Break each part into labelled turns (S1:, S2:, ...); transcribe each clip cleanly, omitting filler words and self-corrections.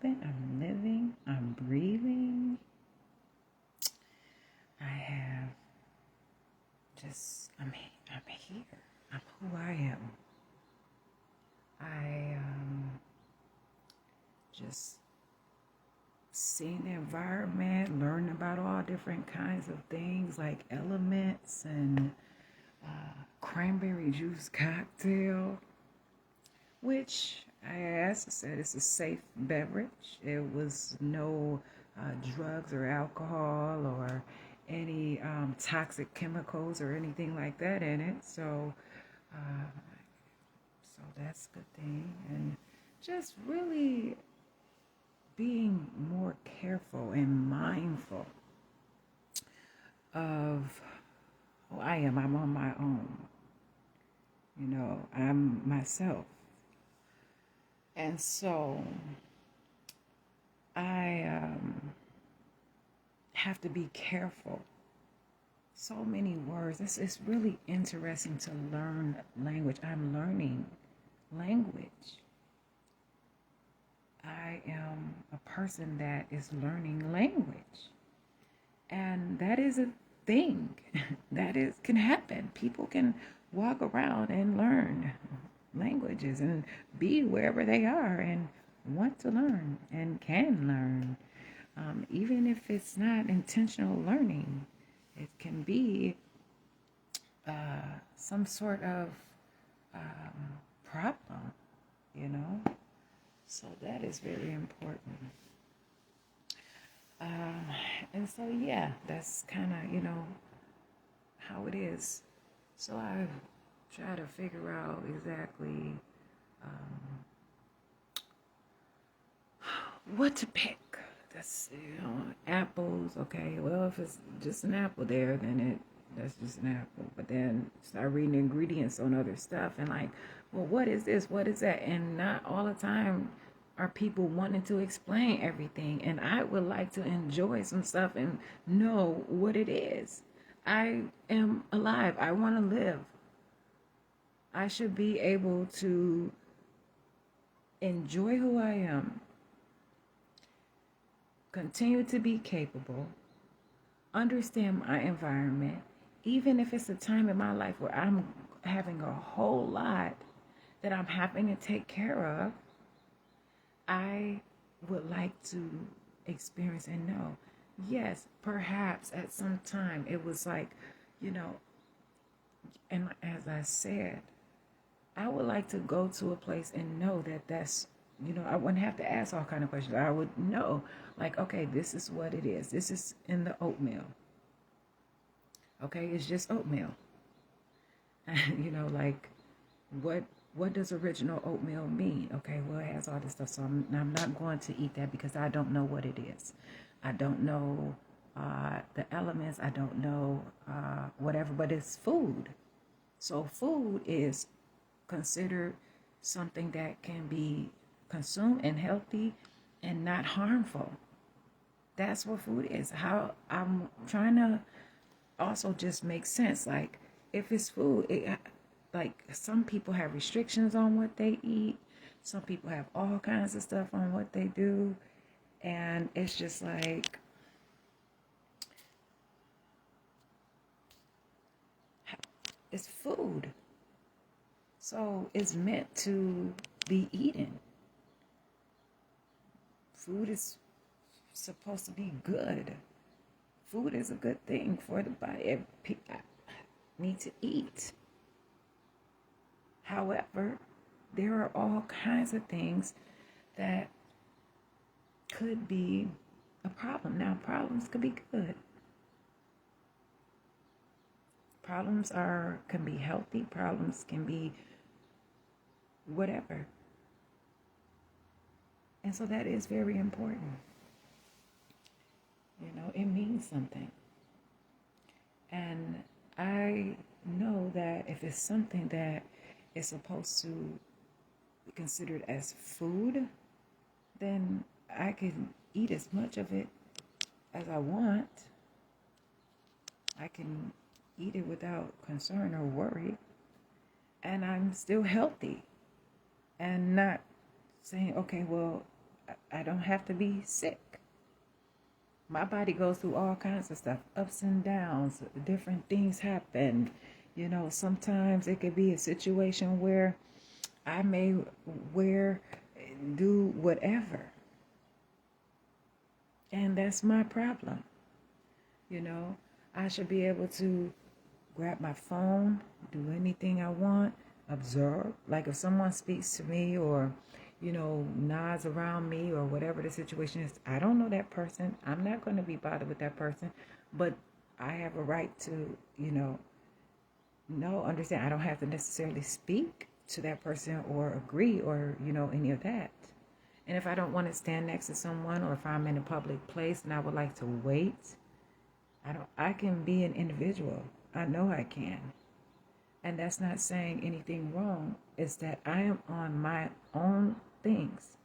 S1: open, I'm living, I'm breathing. I have I'm here. I'm who I am. I just seeing the environment, learning about all different kinds of things like elements and cranberry juice cocktail, which as I said, it's a safe beverage. It was no drugs or alcohol or any toxic chemicals or anything like that in it. Uh, so that's a good thing. And just really being more careful and mindful of who I am. I'm on my own. I'm myself. And so I have to be careful. So many words. It's really interesting to learn language. I'm learning language. I am a person that is learning language. And that is a thing can happen. People can walk around and learn languages and be wherever they are and want to learn and can learn. Even if it's not intentional learning, it can be some sort of problem, So that is very important. And so, yeah, that's kind of, how it is. So I try to figure out exactly what to pick. That's, apples. Okay, well, if it's just an apple there, then that's just an apple. But then start reading the ingredients on other stuff and like, well, what is this? What is that? And not all the time are people wanting to explain everything. And I would like to enjoy some stuff and know what it is. I am alive. I want to live. I should be able to enjoy who I am, continue to be capable, understand my environment, even if it's a time in my life where I'm having a whole lot that I'm having to take care of. I would like to experience and know, yes, perhaps at some time it was like, and as I said, I would like to go to a place and know that that's, I wouldn't have to ask all kind of questions. I would know, like, okay, this is what it is. This is in the oatmeal. Okay, it's just oatmeal. Like, what does original oatmeal mean? Okay, well, it has all this stuff, so I'm not going to eat that because I don't know what it is. I don't know the elements. I don't know whatever, but it's food. So food is considered something that can be consumed and healthy and not harmful. That's what food is. How I'm trying to also just make sense. Like, if it's food, like some people have restrictions on what they eat. Some people have all kinds of stuff on what they do. And it's just like, it's food. So it's meant to be eaten. Food is supposed to be good. Food is a good thing for the body. People need to eat. However, there are all kinds of things that could be a problem. Now, problems could be good. Problems can be healthy. Problems can be whatever. And so that is very important. It means something. And I know that if it's something that is supposed to be considered as food, then I can eat as much of it as I want. I can eat it without concern or worry. And I'm still healthy. And not saying, okay, well, I don't have to be sick. My body goes through all kinds of stuff, ups and downs, different things happen. Sometimes it could be a situation where I may wear, do whatever. And that's my problem. I should be able to grab my phone, do anything I want, observe. Like if someone speaks to me or, nods around me or whatever the situation is, I don't know that person. I'm not going to be bothered with that person. But I have a right to, understand. I don't have to necessarily speak to that person or agree or, any of that. And if I don't want to stand next to someone or if I'm in a public place and I would like to wait, I can be an individual. I know I can. And that's not saying anything wrong. It's that I am on my own things.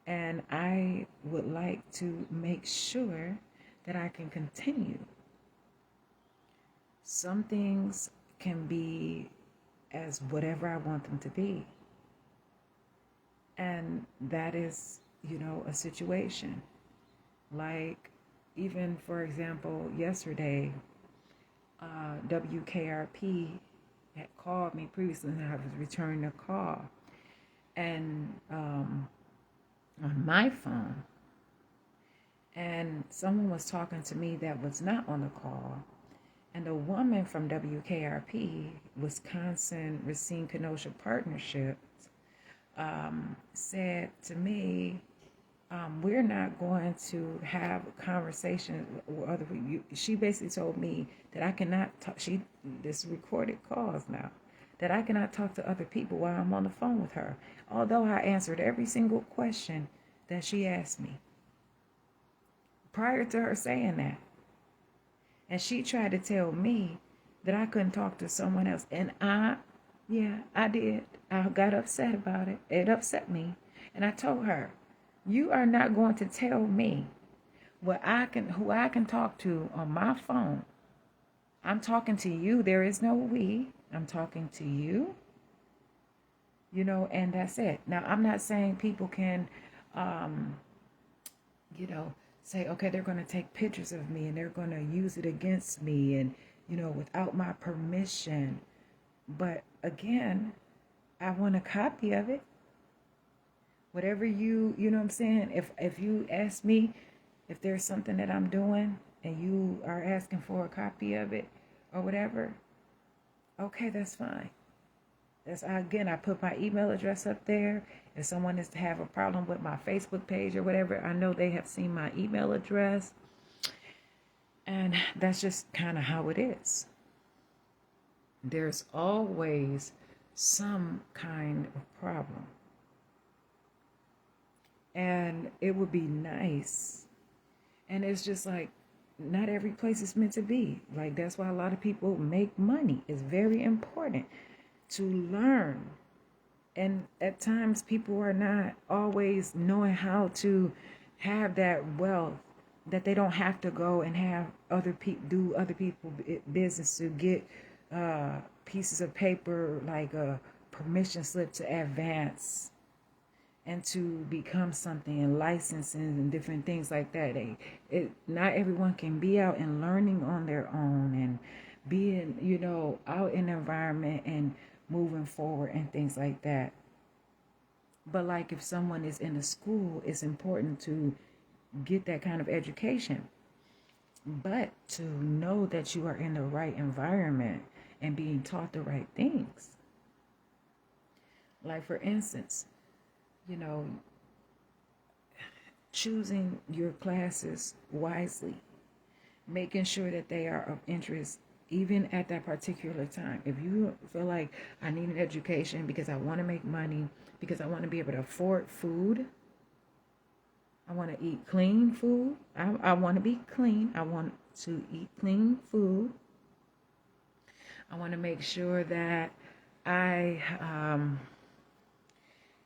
S1: And I would like to make sure that I can continue. Some things can be as whatever I want them to be. And that is, a situation. Like, even, for example, yesterday, WKRP had called me previously and I was returning a call. And on my phone, and someone was talking to me that was not on the call. And a woman from WKRP, Wisconsin Racine Kenosha Partnership, said to me, we're not going to have a conversation with other people. She basically told me that I cannot talk. This recorded calls now, that I cannot talk to other people while I'm on the phone with her. Although I answered every single question that she asked me prior to her saying that. And she tried to tell me that I couldn't talk to someone else. And I did. I got upset about it. It upset me. And I told her, you are not going to tell me who I can talk to on my phone. I'm talking to you. There is no we. I'm talking to you. And that's it. Now, I'm not saying people can, say, okay, they're going to take pictures of me and they're going to use it against me and, without my permission. But again, I want a copy of it. Whatever you know what I'm saying? If you ask me if there's something that I'm doing and you are asking for a copy of it or whatever, okay, that's fine. I put my email address up there. If someone is to have a problem with my Facebook page or whatever, I know they have seen my email address. And that's just kind of how it is. There's always some kind of problem. And it would be nice. And it's just like, not every place is meant to be. Like, that's why a lot of people make money. It's very important to learn. And at times, people are not always knowing how to have that wealth, that they don't have to go and have other people do other people business to get pieces of paper like a permission slip to advance and to become something and licensing and different things like that. Not everyone can be out and learning on their own and being, out in the environment and moving forward and things like that. But like if someone is in a school, it's important to get that kind of education. But to know that you are in the right environment and being taught the right things. Like for instance, choosing your classes wisely, making sure that they are of interest even at that particular time. If you feel like I need an education because I want to make money, because I want to be able to afford food, I want to eat clean food, I want to be clean, I want to eat clean food, I want to make sure that I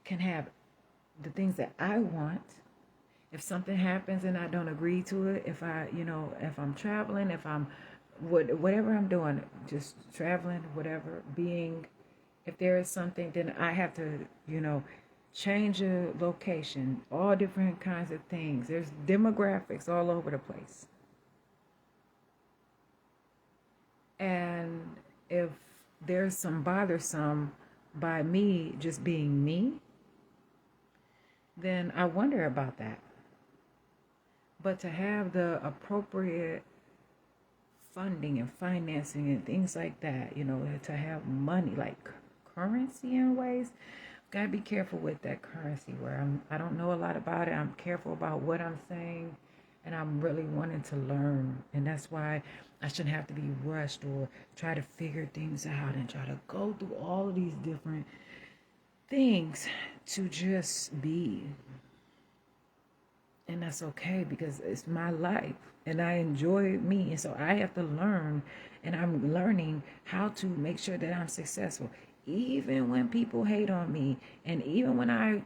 S1: can have the things that I want. If something happens and I don't agree to it, if I'm traveling, if I'm whatever I'm doing, just traveling, whatever, if there is something, then I have to, change of location, all different kinds of things. There's demographics all over the place. And if there's some bothersome by me just being me, then I wonder about that. But to have the appropriate funding and financing and things like that, to have money, like currency in ways, gotta be careful with that currency where I don't know a lot about it. I'm careful about what I'm saying, and I'm really wanting to learn. And that's why I shouldn't have to be rushed or try to figure things out and try to go through all of these different things to just be. And that's okay, because it's my life and I enjoy me. And so I have to learn, and I'm learning how to make sure that I'm successful. Even when people hate on me, and even when I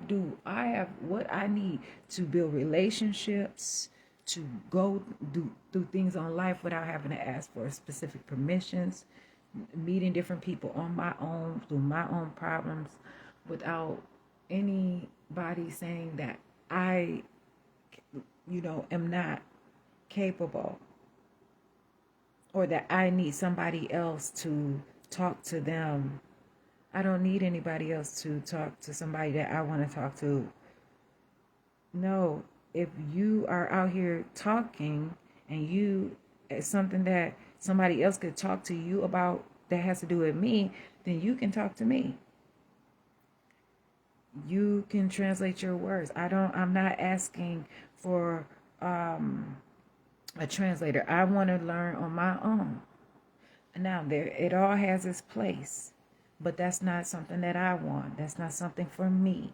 S1: have what I need to build relationships, to go do things on life without having to ask for specific permissions, meeting different people on my own, through my own problems, without anybody saying that I am not capable, or that I need somebody else to talk to them. I don't need anybody else to talk to somebody that I want to talk to. No, if you are out here talking and it's something that somebody else could talk to you about that has to do with me, then you can talk to me. You can translate your words. I'm not asking for a translator. I want to learn on my own. Now, it all has its place, but that's not something that I want. That's not something for me.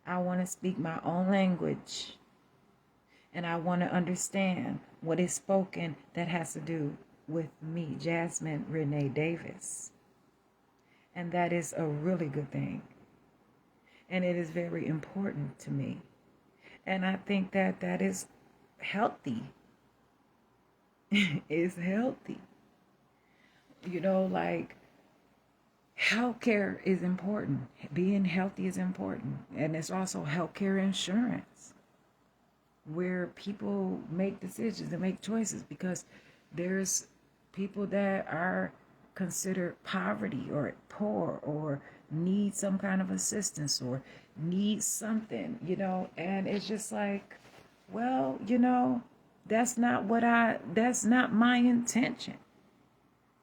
S1: I want to speak my own language, and I want to understand what is spoken that has to do with me, Jasmine Renee Davis. And that is a really good thing. And it is very important to me. And I think that is healthy. It's healthy. Like, healthcare is important. Being healthy is important. And it's also healthcare insurance, where people make decisions and make choices, because there's people that are considered poverty or poor or need some kind of assistance or need something, and it's just like, well, that's not my intention.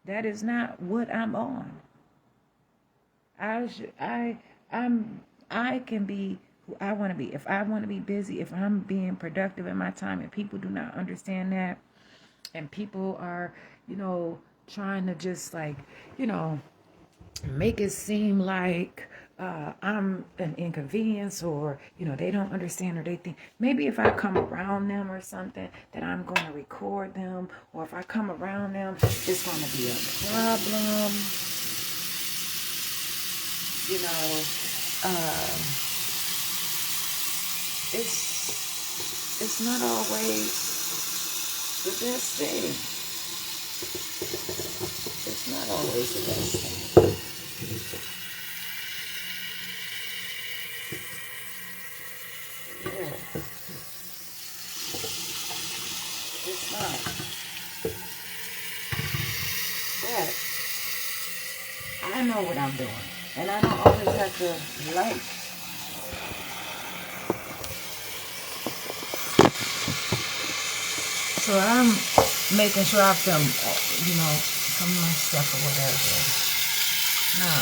S1: That is not what I'm on. I can be who I want to be. If I want to be busy, if I'm being productive in my time, and people do not understand that, and people are, trying to just like, make it seem like I'm an inconvenience, or they don't understand, or they think maybe if I come around them or something that I'm going to record them, or if I come around them it's going to be a problem. It's not always the best thing. It's not always the best thing. Yeah. It's not. But I know what I'm doing. And I don't always have to like. So I'm making sure I film, some of my stuff or whatever. No.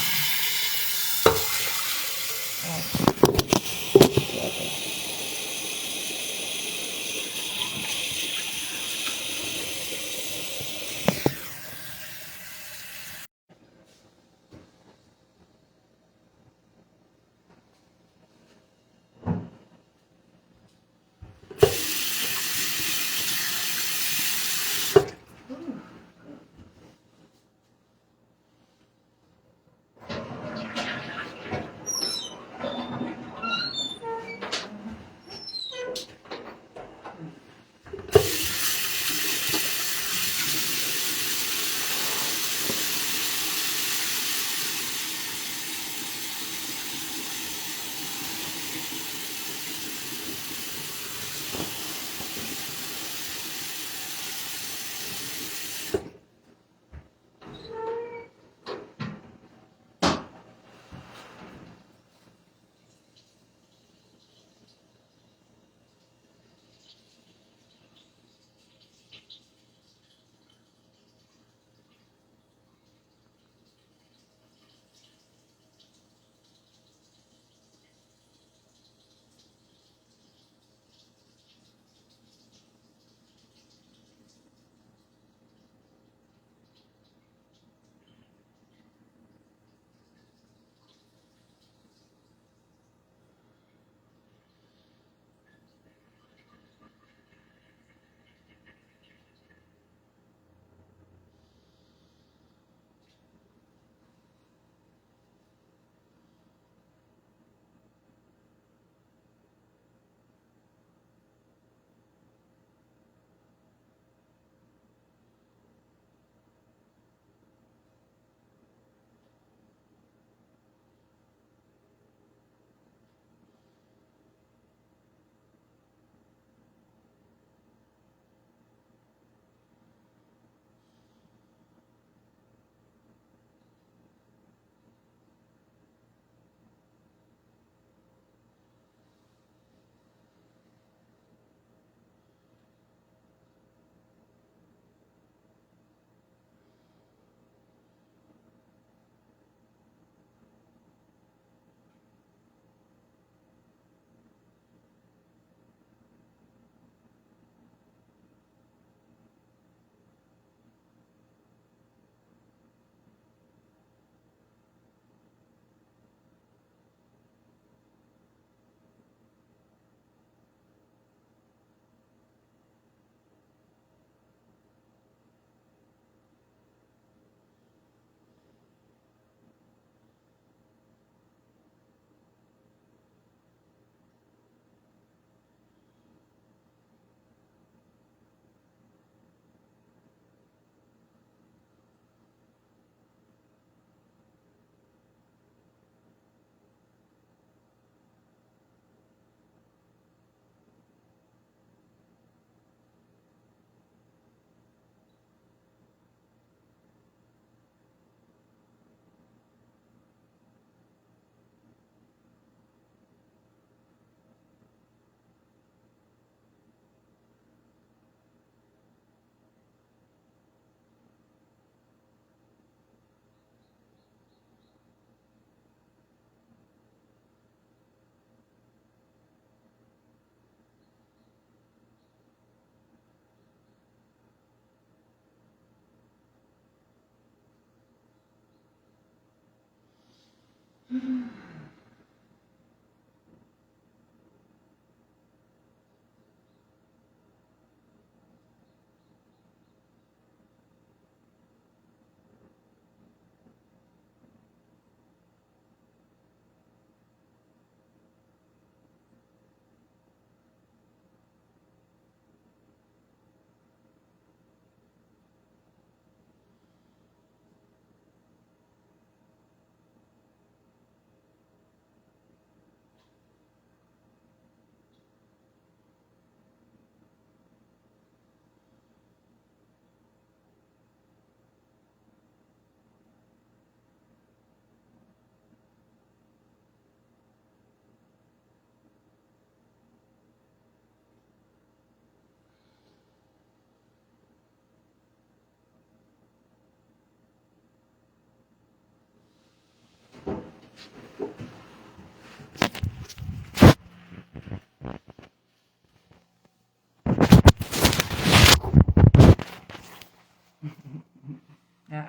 S1: Now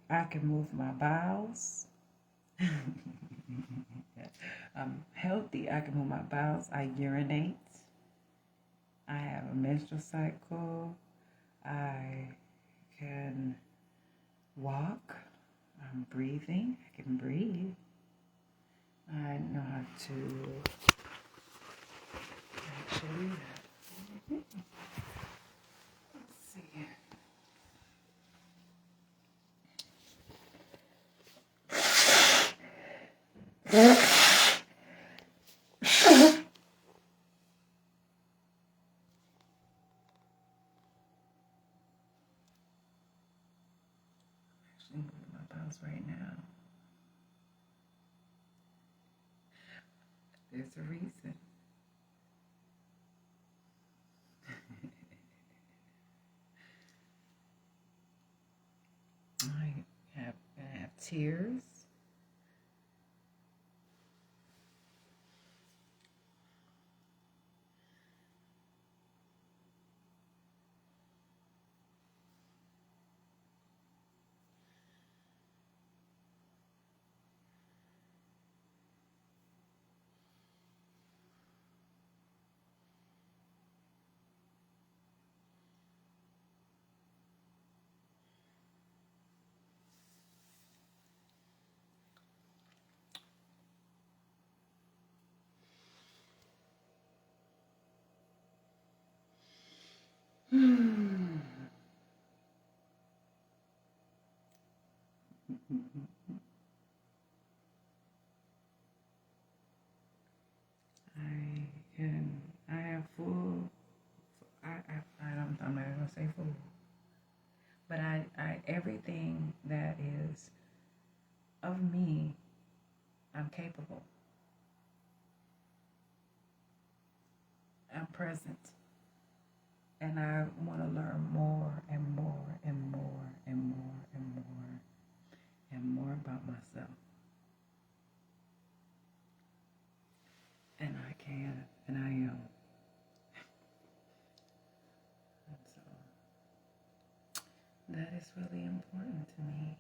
S1: I can move my bowels. I'm healthy. I can move my bowels. I urinate. I have a menstrual cycle. I can walk. I'm breathing. I can breathe. I know how to actually, let's see. Actually moving my bowels right now. There's a reason. I have tears. I can. I have full. I'm not gonna say full, but I everything that is of me, I'm capable. I'm present, and I want to learn more and more and more and more and more and more about myself, and I can, and I am. And so that is really important to me.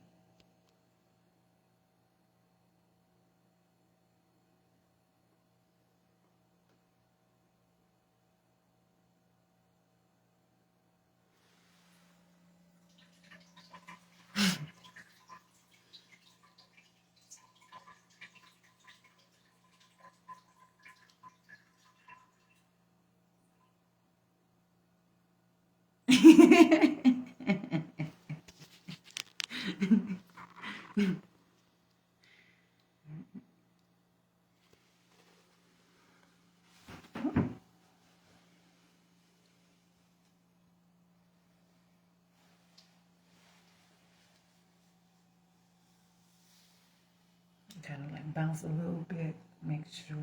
S1: Kind of like bounce a little bit, make sure.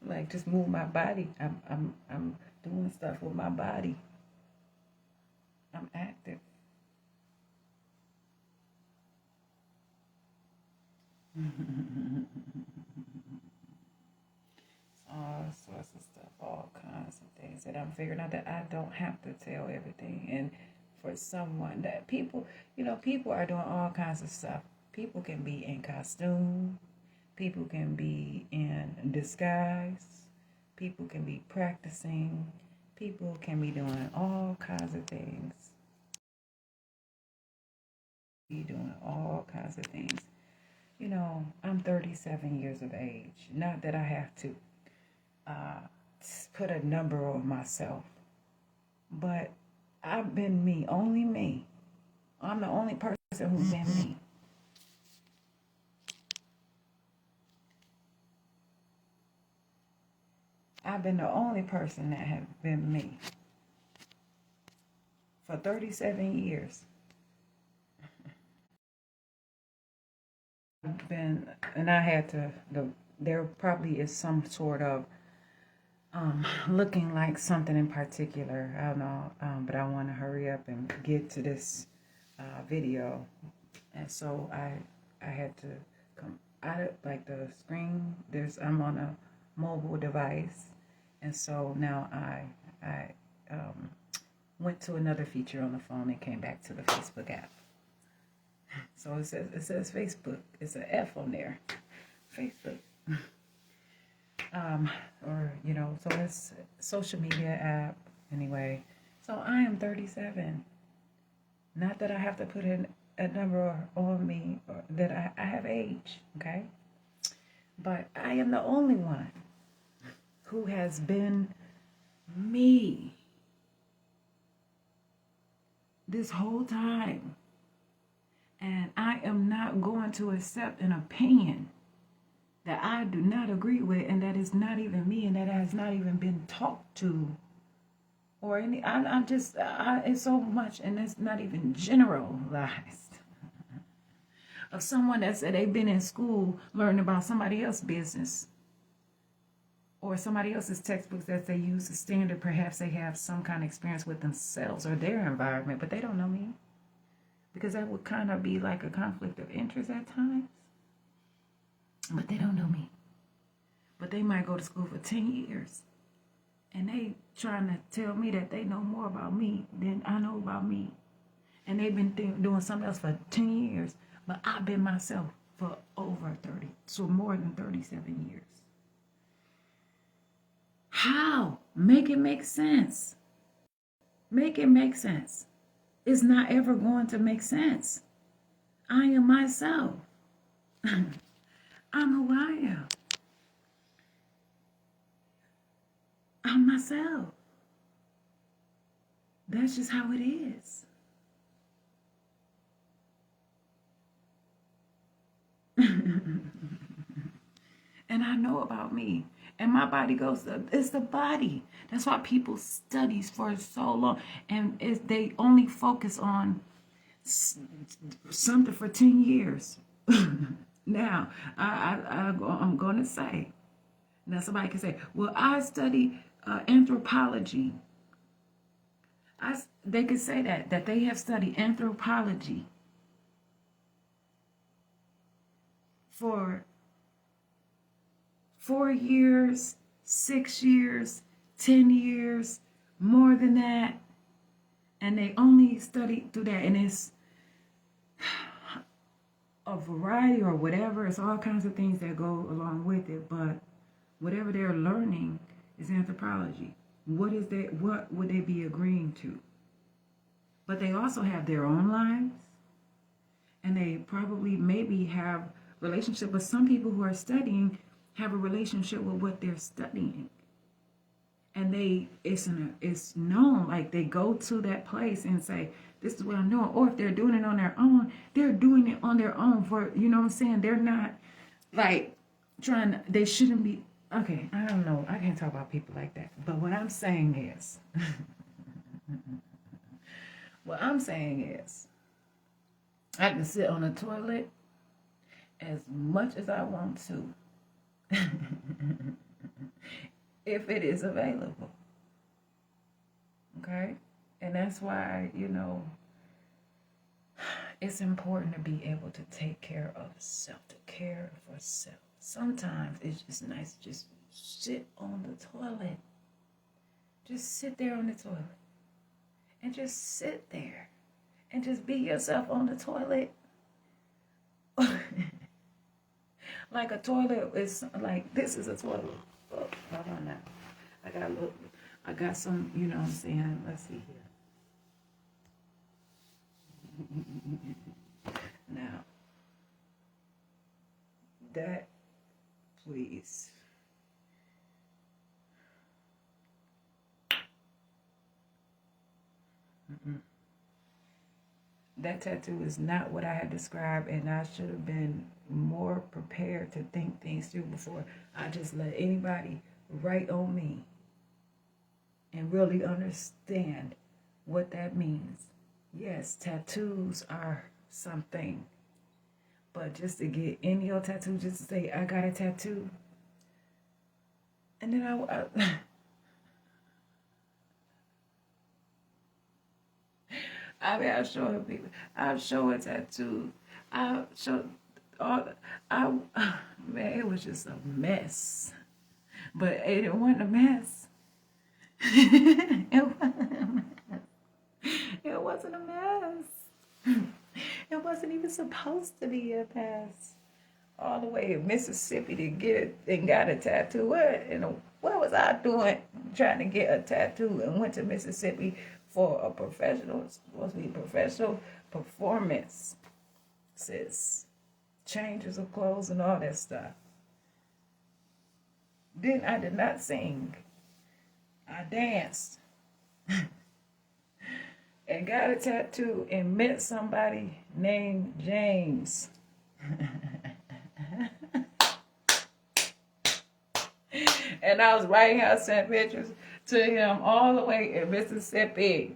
S1: Like just move my body. I'm doing stuff with my body. I'm active. All sorts of stuff, all kinds of things that I'm figuring out that I don't have to tell everything. And for someone that people, people are doing all kinds of stuff. People can be in costume, people can be in disguise, people can be practicing, people can be doing all kinds of things. Be doing all kinds of things. I'm 37 years of age. Not that I have to put a number on myself, but I've been me, only me. I'm the only person who's been me. I've been the only person that have been me for 37 years. And I had to, there probably is some sort of looking like something in particular. I don't know, but I want to hurry up and get to this video. And so I had to come out of like the screen. I'm on a mobile device, and so now I went to another feature on the phone and came back to the Facebook app. So it says Facebook. It's an F on there, Facebook. So it's a social media app anyway. So I am 37. Not that I have to put in a number on me or that I have age, okay? But I am the only one who has been me this whole time. And I am not going to accept an opinion that I do not agree with, and that is not even me, and that has not even been talked to, or any. I'm just, it's so much, and it's not even generalized. Of someone that said they've been in school learning about somebody else's business, or somebody else's textbooks that they use as standard. Perhaps they have some kind of experience with themselves or their environment, but they don't know me. Because that would kind of be like a conflict of interest at times. But they don't know me. But they might go to school for 10 years. And they trying to tell me that they know more about me than I know about me. And they've been doing something else for 10 years. But I've been myself for over 30. So more than 37 years. How? Make it make sense. Make it make sense. It's not ever going to make sense. I am myself. I'm who I am. I'm myself. That's just how it is. And I know about me. And my body goes, it's the body. That's why people study for so long. And they only focus on something for 10 years. Now, I'm going to say, now somebody can say, well, I study anthropology. They could say that they have studied anthropology for 4 years, 6 years, 10 years, more than that. And they only study through that. And it's a variety or whatever. It's all kinds of things that go along with it. But whatever they're learning is anthropology. What would they be agreeing to? But they also have their own lives. And they probably maybe have relationship with some people who are studying have a relationship with what they're studying. And it's known, like they go to that place and say, this is what I'm doing. Or if they're doing it on their own, they're doing it on their own for, you know what I'm saying? They're not like they shouldn't be, okay, I don't know. I can't talk about people like that. But what I'm saying is, I can sit on the toilet as much as I want to. If it is available. Okay? And that's why, it's important to be able to take care of self, to care for self. Sometimes it's just nice to just sit on the toilet. Just sit there on the toilet and just sit there and just be yourself on the toilet. Like a toilet is like, this is a toilet. Oh, hold on now. I got some, you know what I'm saying? Let's see here. Now, that, please. That tattoo is not what I had described, and I should have been more prepared to think things through before I just let anybody write on me and really understand what that means. Yes, tattoos are something, but just to get any old tattoo, just to say I got a tattoo, and then I mean, I show people. I show a tattoo. I show all. I man, it was just a mess. But it wasn't a mess. It wasn't a mess. It wasn't a mess. It wasn't even supposed to be a mess. All the way in Mississippi to get it and got a tattoo. What was I doing trying to get a tattoo and went to Mississippi for a professional, supposed to be professional performance, sis. Changes of clothes and all that stuff. Then I did not sing. I danced and got a tattoo and met somebody named James. And I was writing out, sent pictures to him all the way in Mississippi.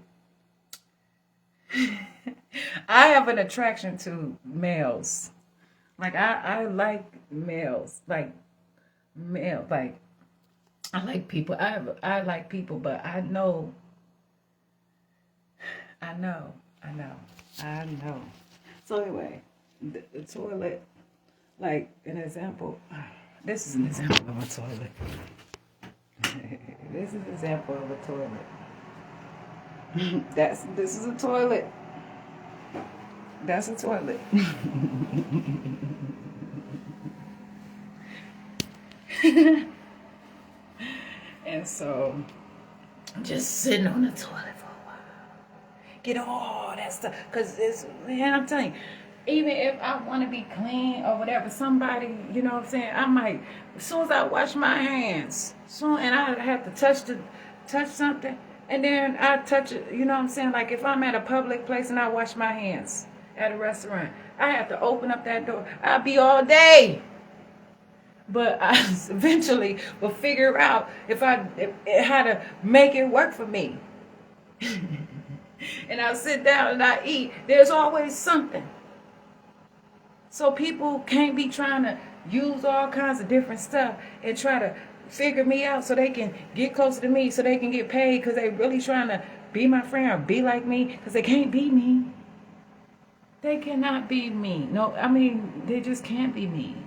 S1: I have an attraction to males. Like I like males. Like male. Like I like people. I like people, but I know. So anyway, the toilet, like an example. This is an example of a toilet. This is an example of a toilet. This is a toilet. That's a toilet. And so, just sitting on the toilet for a while. Get all that stuff. Because man, I'm telling you, even if I want to be clean or whatever, somebody, you know what I'm saying, I might, as soon as I wash my hands, and I have to touch something, and then I touch it, you know what I'm saying, like if I'm at a public place and I wash my hands at a restaurant, I have to open up that door. I'll be all day. But I eventually will figure out how to make it work for me. And I'll sit down and I eat. There's always something. So people can't be trying to use all kinds of different stuff and try to figure me out so they can get closer to me, so they can get paid because they really trying to be my friend or be like me, because they can't be me. They cannot be me. No, I mean, they just can't be me.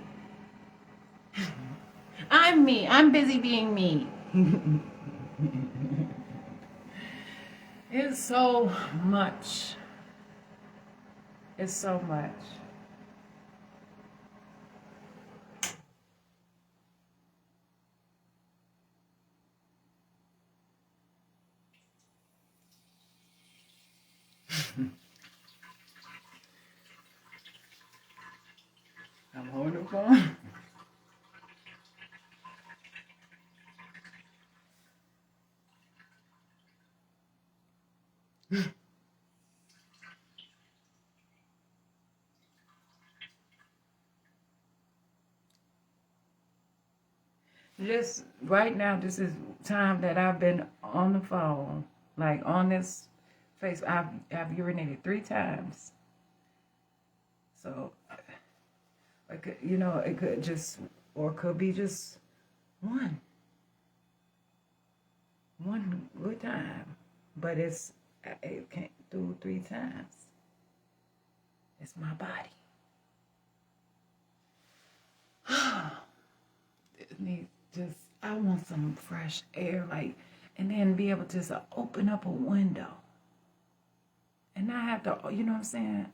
S1: I'm me. I'm busy being me. It's so much. It's so much. I'm holding the phone. Just right now, this is time that I've been on the phone, like on this face. I've urinated 3 times. So, it could, it could just, or it could be just one good time, but it can't do 3 times. It's my body. It needs just, I want some fresh air, like, and then be able to just open up a window And I have to, you know what I'm saying?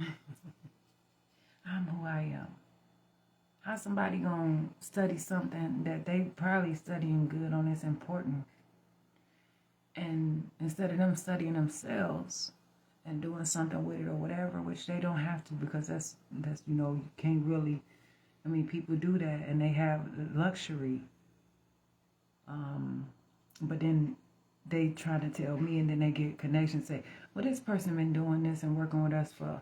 S1: Okay. I'm who I am. How somebody gonna study something that they probably studying good on is important, and instead of them studying themselves and doing something with it or whatever, which they don't have to, because that's you can't really. I mean, people do that and they have the luxury, but then they try to tell me, and then they get connections. Say, well, this person been doing this and working with us for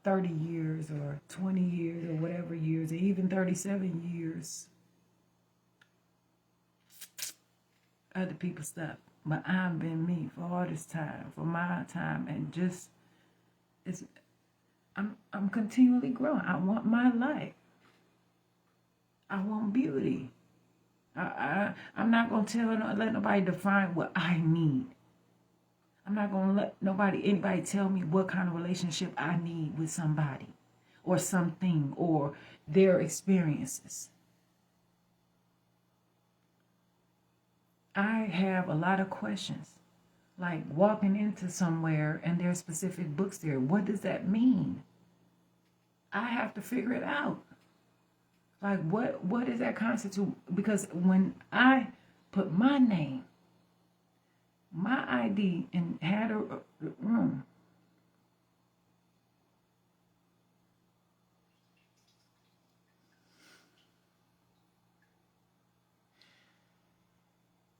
S1: 30 years or 20 years or whatever years, or even 37 years. Other people's stuff. But I've been me for all this time, for my time, and just I'm continually growing. I want my life. I want beauty. I'm not gonna let nobody define what I need. I'm not gonna let anybody tell me what kind of relationship I need with somebody, or something, or their experiences. I have a lot of questions, like walking into somewhere and there's specific books there. What does that mean? I have to figure it out. Like, what does that constitute? Because when I put my name, my ID, and had a room,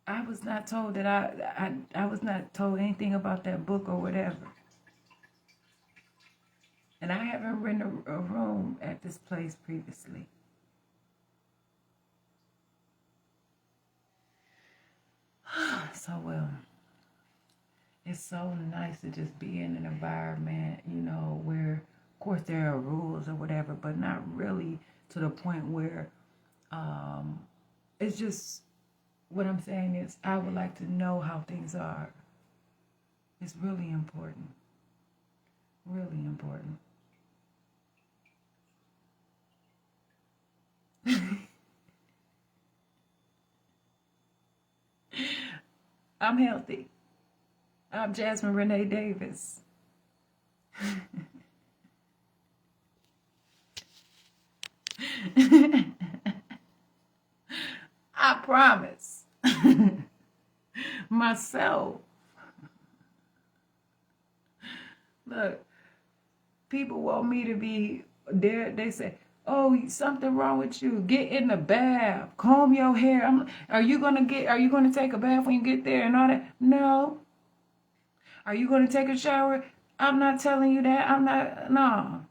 S1: I was not told that I was not told anything about that book or whatever. And I haven't rented a room at this place previously. So, well, it's so nice to just be in an environment, where, of course, there are rules or whatever, but not really to the point where it's just, what I'm saying is, I would like to know how things are. It's really important. Really important. I'm healthy. I'm Jasmine Renee Davis. I promise. Myself. Look, people want me to be there. They say, oh, something wrong with you. Get in the bath. Comb your hair. Are you gonna take a bath when you get there and all that? No. Are you gonna take a shower? I'm not telling you that. I'm not. No.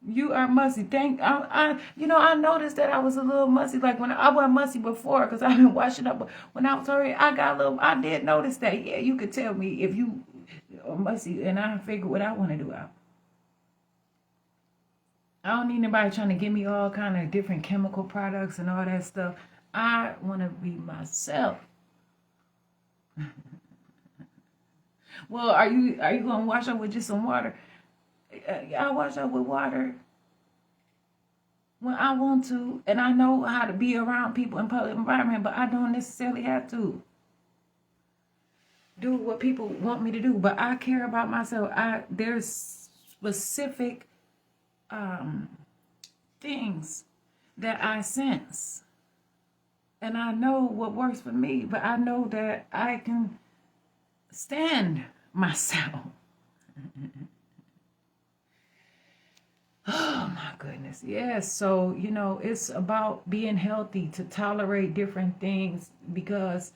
S1: You are musty. I noticed that I was a little musty. Like, when I wasn't musty before, because I've been washing up. But when I was already, I did notice that. Yeah, you could tell me if you are musty, and I figured what I want to do out. I don't need anybody trying to give me all kind of different chemical products and all that stuff. I want to be myself. Well, are you gonna wash up with just some water? I wash up with water when I want to, and I know how to be around people in public environment, but I don't necessarily have to do what people want me to do. But I care about myself. There's specific things that I sense, and I know what works for me, but I know that I can stand myself. Oh my goodness. Yes. So, it's about being healthy to tolerate different things, because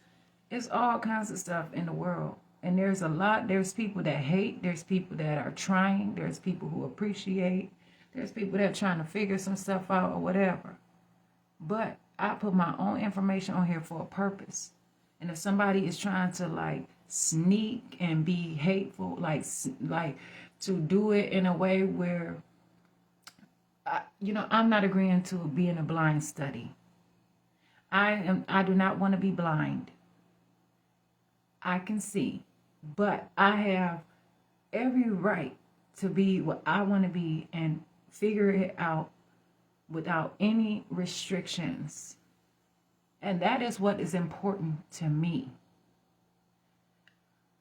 S1: it's all kinds of stuff in the world. And there's people that hate, there's people that are trying, there's people who appreciate, there's people that are trying to figure some stuff out or whatever. But I put my own information on here for a purpose. And if somebody is trying to like sneak and be hateful, like to do it in a way where, I'm not agreeing to being a blind study. I do not want to be blind. I can see, but I have every right to be what I want to be and figure it out without any restrictions. And that is what is important to me.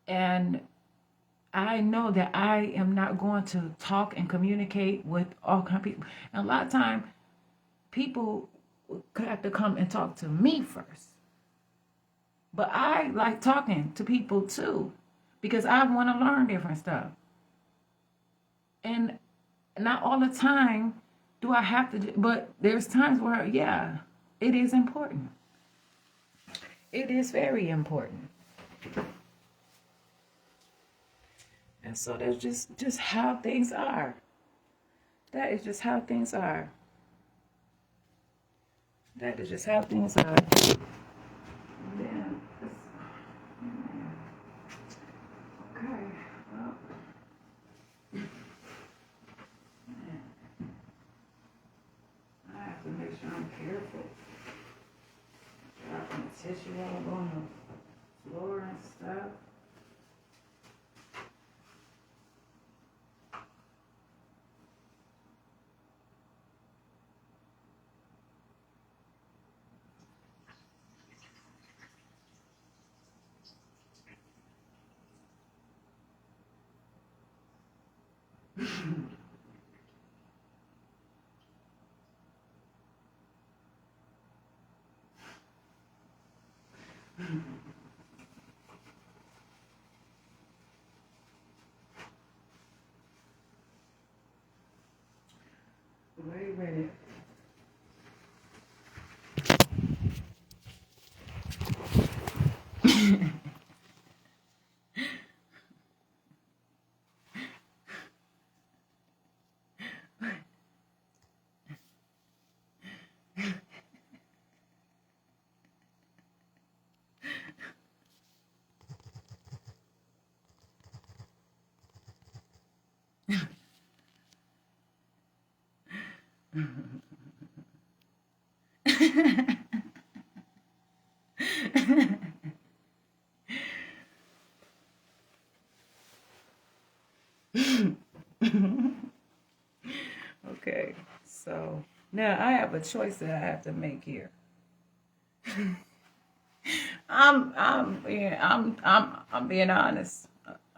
S1: And I know that I am not going to talk and communicate with all kind of people. And a lot of time, people have to come and talk to me first. But I like talking to people too, because I want to learn different stuff. And not all the time do I have to, but there's times where, yeah, it is important. It is very important. And so that's just how things are. That is just how things are. That is just how things are. Yeah. Okay. Well, I have to make sure I'm careful. Dropping the tissue all on the floor and stuff. Wait a minute. Okay, so now I have a choice that I have to make here. I'm being honest.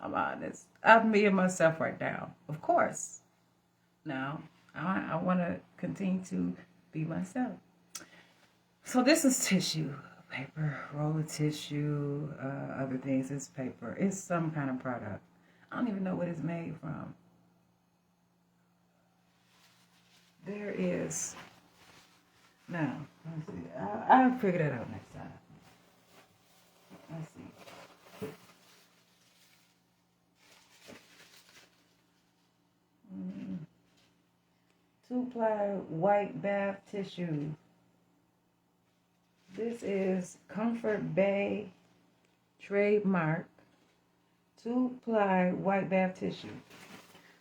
S1: I'm honest. I'm being myself right now. Of course. Now, I want to continue to be myself. So this is tissue paper, roll of tissue, other things. It's paper. It's some kind of product. I don't even know what it's made from. There is. Now, let's see. I'll figure that out next time. Let's see. 2-ply white bath tissue. This is Comfort Bay trademark 2-ply white bath tissue.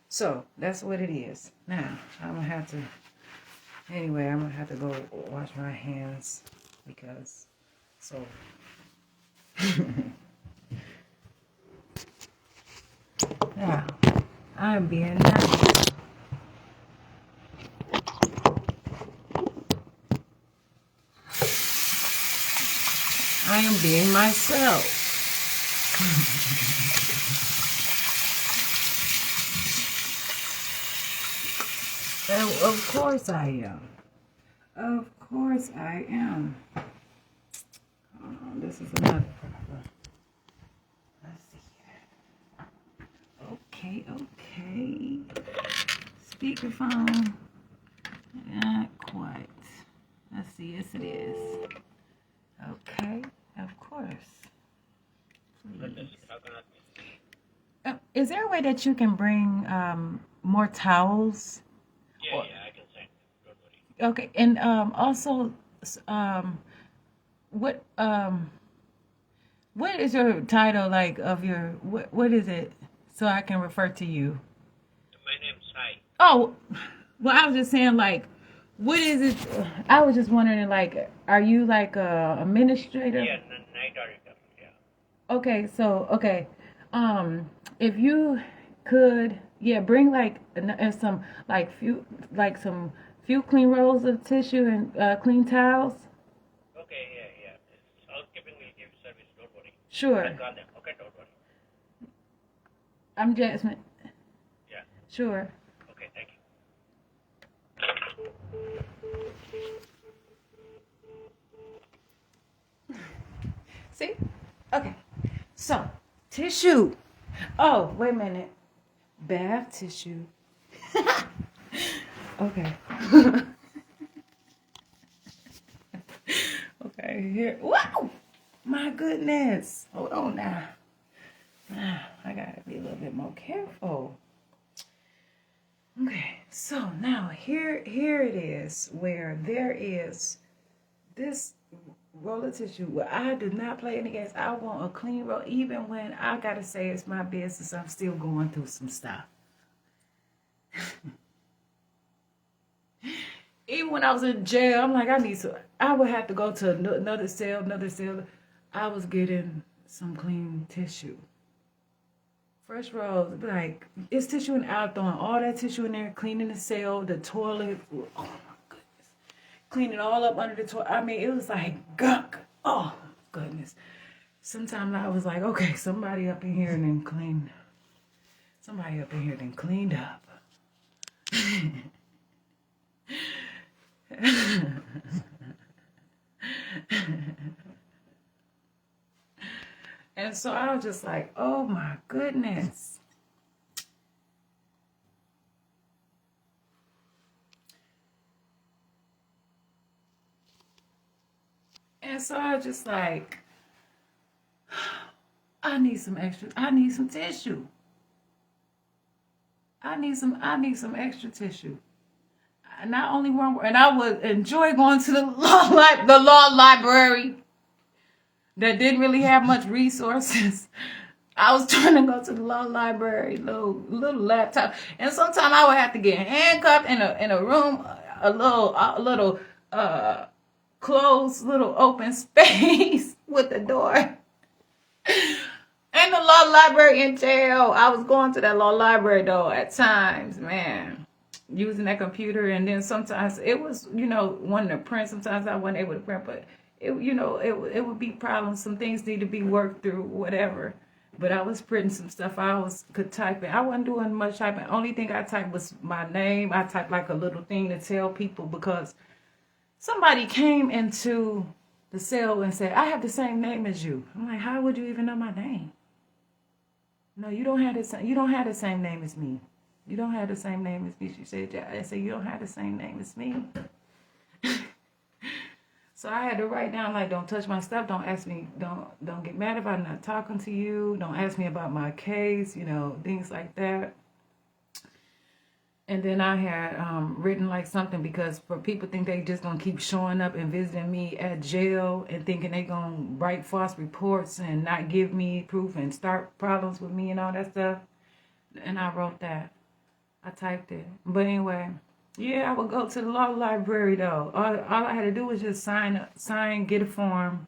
S1: So that's what it is. Now I'm gonna have to. Anyway, I'm gonna have to go wash my hands because. So. Now I'm being nice. I am being myself. Of course I am. Of course I am. This is another problem. Let's see here. Okay. Speakerphone. Not quite. Let's see. Yes, it is. Okay. Of course. Please. Is there a way that you can bring more towels?
S2: Yeah, I can send. Don't worry.
S1: Okay, and also, what what is your title like of your what is it so I can refer to you?
S2: My name's Sai.
S1: Oh, well, I was just saying like, what is it? I was just wondering like, are you like a administrator?
S2: Yeah, night auditor. Yeah.
S1: Okay, so okay, if you could, yeah, bring like some like some few clean rolls of tissue and clean towels.
S2: Okay, yeah. Housekeeping will give service. Don't worry.
S1: Sure.
S2: I'll call them. Okay, don't worry.
S1: I'm Jasmine.
S2: Yeah.
S1: Sure.
S2: Okay, thank you.
S1: See? Okay. So, tissue. Oh, wait a minute. Bath tissue. Okay. Okay, here. Wow! My goodness. Hold on now. I gotta be a little bit more careful. Okay, so now here it is where there is this roll of tissue where I do not play any games. I want a clean roll, even when I gotta say it's my business. I'm still going through some stuff. Even when I was in jail, I'm like, I would have to go to another cell. I was getting some clean tissue. Fresh rolls, like, it's tissue and out, throwing all that tissue in there, cleaning the cell, the toilet. Oh my goodness. Cleaning all up under the toilet. I mean, it was like gunk. Oh, goodness. Sometimes I was like, okay, somebody up in here then cleaned up. And so I was just like, oh my goodness. And so I was just like, I need some tissue. I need some extra tissue. Not only one, and I would enjoy going to the law library that didn't really have much resources. I was trying to go to the law library, little laptop, and sometimes I would have to get handcuffed in a room, a little closed, little open space with the door. And the law library in jail. I was going to that law library though at times, man, using that computer, and then sometimes it was, wanting to print. Sometimes I wasn't able to print, but it would be problems. Some things need to be worked through, whatever. But I was printing some stuff. Could type it. I wasn't doing much typing. Only thing I typed was my name. I typed like a little thing to tell people, because somebody came into the cell and said, I have the same name as you. I'm like, how would you even know my name? No, you don't have the same name as me. You don't have the same name as me. She said, I said, you don't have the same name as me. So I had to write down, like, don't touch my stuff. Don't ask me, don't get mad if I'm not talking to you. Don't ask me about my case, things like that. And then I had written like something, because for people think they just gonna keep showing up and visiting me at jail and thinking they gonna write false reports and not give me proof and start problems with me and all that stuff. And I wrote that. I typed it. But anyway, yeah, I would go to the law library though. All I had to do was just sign, get a form,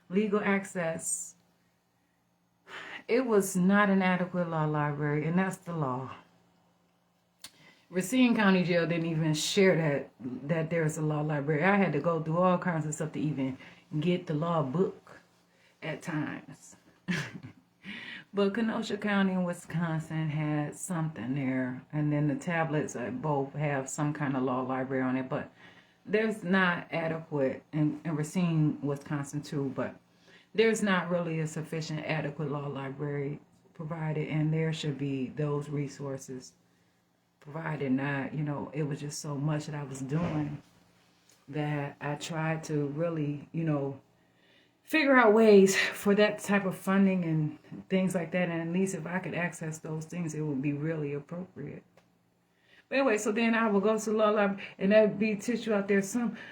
S1: legal access. It was not an adequate law library, and that's the law. Racine County Jail didn't even share that there's a law library. I had to go through all kinds of stuff to even get the law book at times. But Kenosha County in Wisconsin had something there. And then the tablets both have some kind of law library on it. But there's not adequate, in Racine, Wisconsin too, but there's not really a sufficient adequate law library provided. And there should be those resources provided. Not, it was just so much that I was doing that I tried to really, figure out ways for that type of funding and things like that. And at least if I could access those things, it would be really appropriate. But anyway, so then I would go to the law library, and there'd be tissue out there.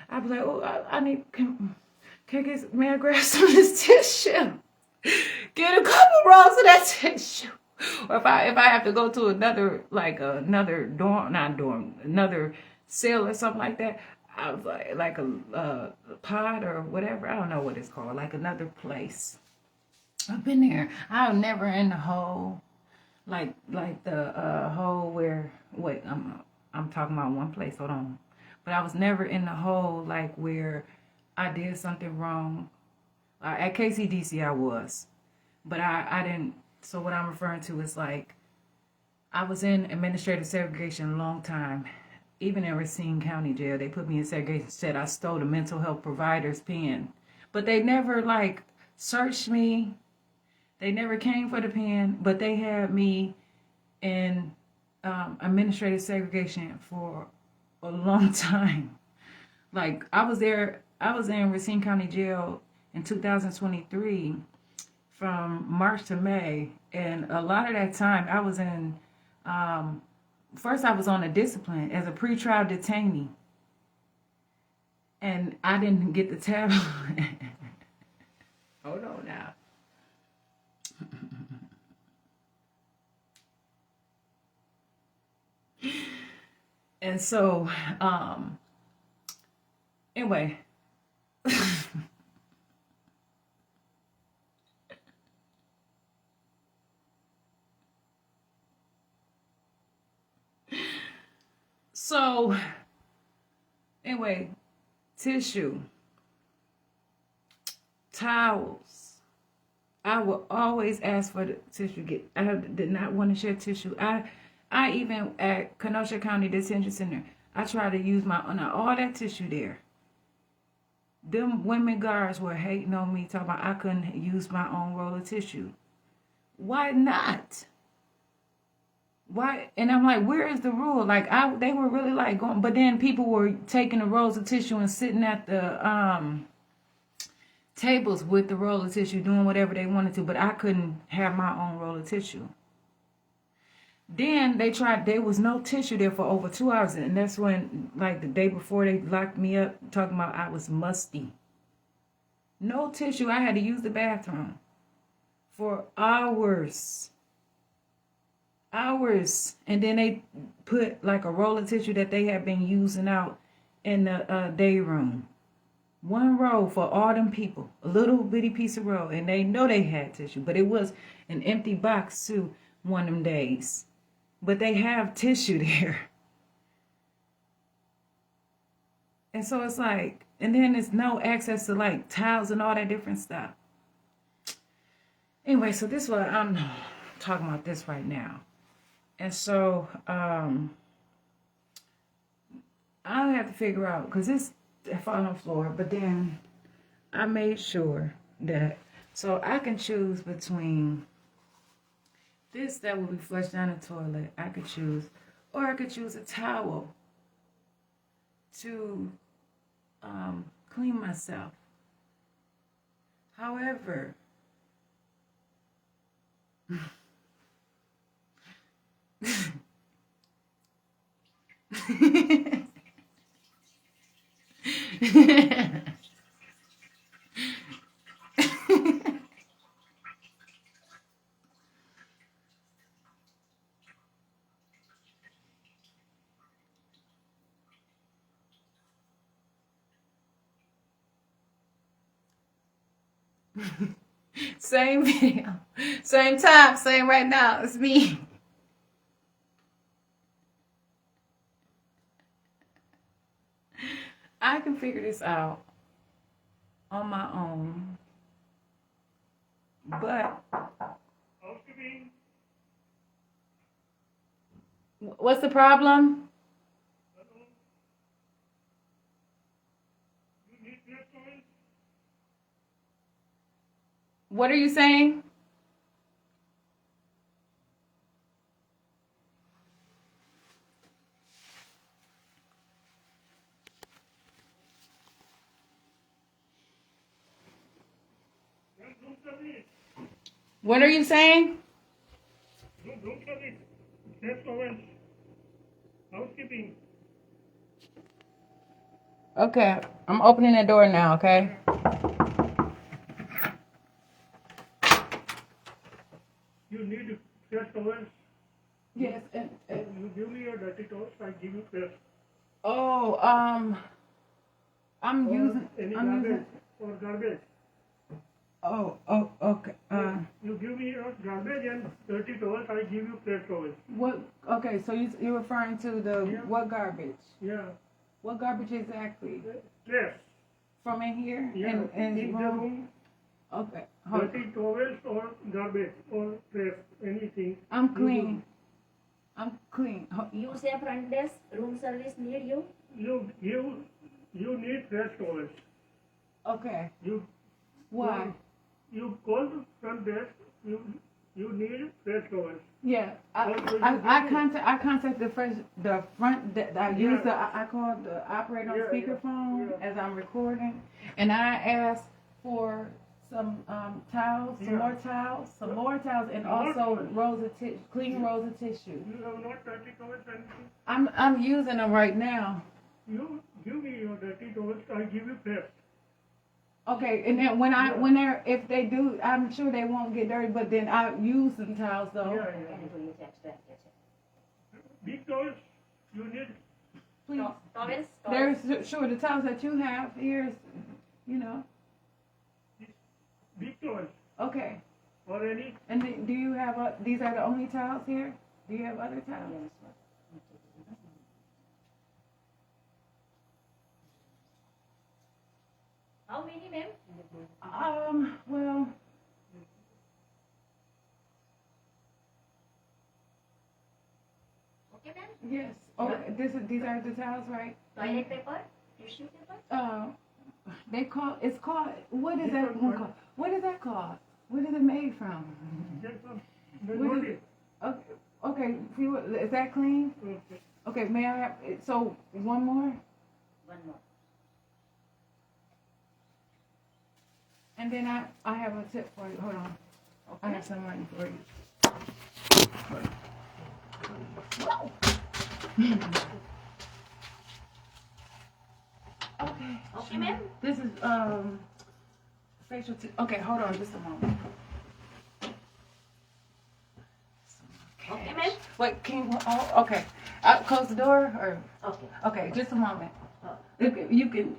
S1: I'd be like, oh, I need, may I grab some of this tissue? Get a couple rolls of that tissue. Or if I have to go to another another cell or something like that, I was like a pod or whatever. I don't know what it's called, like another place. I've been there. I was never in the hole, like the hole where. Wait, I'm talking about one place. Hold on, but I was never in the hole like where I did something wrong. At KCDC I was, but I didn't. So what I'm referring to is like I was in administrative segregation a long time. Even in Racine County Jail, they put me in segregation. Said I stole the mental health provider's pen, but they never like searched me. They never came for the pen, but they had me in administrative segregation for a long time. Like I was in Racine County Jail in 2023 from March to May, and a lot of that time I was in. First, I was on a discipline as a pretrial detainee, and I didn't get the tab. Hold on now. And so, anyway. So, anyway, tissue, towels. I will always ask for the tissue. I did not want to share tissue. I even at Kenosha County Detention Center, I tried to use my own, all that tissue there. Them women guards were hating on me, talking about I couldn't use my own roll of tissue. Why not? Why? And I'm like, where is the rule? Like, they were really like going, but then people were taking the rolls of tissue and sitting at the tables with the roll of tissue, doing whatever they wanted to, but I couldn't have my own roll of tissue. Then they tried, there was no tissue there for over 2 hours, and that's when, like the day before they locked me up, talking about I was musty. No tissue. I had to use the bathroom for hours. And then they put like a roll of tissue that they had been using out in the day room. One roll for all them people, a little bitty piece of roll, and they know they had tissue, but it was an empty box too one of them days. But they have tissue there. And so it's like, and then there's no access to like towels and all that different stuff. Anyway, so this is what I'm talking about this right now. And so I have to figure out, because it's falling on the floor, but then I made sure that, so I can choose between this that will be flushed down the toilet, I could choose, or I could choose a towel to clean myself. However, same video, same time, same right now. It's me. I can figure this out on my own. But what's the problem? What are you saying? What are you saying?
S2: Room service, restaurant, housekeeping.
S1: Okay, I'm opening the door now, okay?
S2: You need fresh towels.
S1: Yes, and
S2: You give me your dirty towels, I give you fresh.
S1: oh, I'm using
S2: Garbage.
S1: Oh, okay.
S2: You give me your garbage and dirty towels, I give you fresh towels.
S1: What? Okay, so you're referring to the what garbage?
S2: Yeah.
S1: What garbage exactly?
S2: Trash.
S1: From in here?
S2: Yeah.
S1: In
S2: In the room,
S1: Okay.
S2: dirty towels or garbage or trash, anything.
S1: I'm clean. I'm clean.
S3: You say front desk, room service need you?
S2: You need fresh towels.
S1: Okay.
S2: You
S1: Why?
S2: you call the front desk. You need fresh towels.
S1: Yeah,
S2: What will you
S1: I contact the front. I use
S2: Yeah.
S1: I called the operator on
S2: Yeah,
S1: speakerphone
S2: yeah.
S1: as I'm recording, and I asked for some towels, some
S2: Yeah.
S1: more towels, and
S2: More
S1: also
S2: towels.
S1: rolls of clean rolls of tissue.
S2: You have not dirty towels anything.
S1: I'm using them right now.
S2: You give me your dirty towels. I give you fresh.
S1: Okay, and then when they're if they do, I'm sure they won't get dirty. But then I use some towels though.
S2: Yeah,
S3: Can
S2: yeah.
S3: you do it extra?
S2: Big towels. You need.
S1: Please.
S3: Towels?
S1: There's sure the towels that you have here, you know.
S2: Big towels
S1: Okay.
S2: or any.
S1: And do you have these are the only towels here? Do you have other towels?
S3: Yes. How many, ma'am?
S1: Well,
S3: Okay, ma'am.
S1: yes. Oh, these are the towels, right?
S3: Toilet paper? Tissue paper?
S1: It's called, what is that one called? What is that called? What is it made from?
S2: Get some.
S1: What is it? Okay, see what, is that clean?
S2: Okay.
S1: Okay, may I have, so one more?
S3: One more.
S1: And then I have a tip for you. Hold on. I
S3: Okay.
S1: have some money for you. Okay.
S3: Okay, ma'am.
S1: This is facial okay, hold on just a moment.
S3: Okay, ma'am.
S1: Wait, can you okay. I'll close the door or
S3: Okay.
S1: okay, just a moment.
S3: Oh.
S1: You can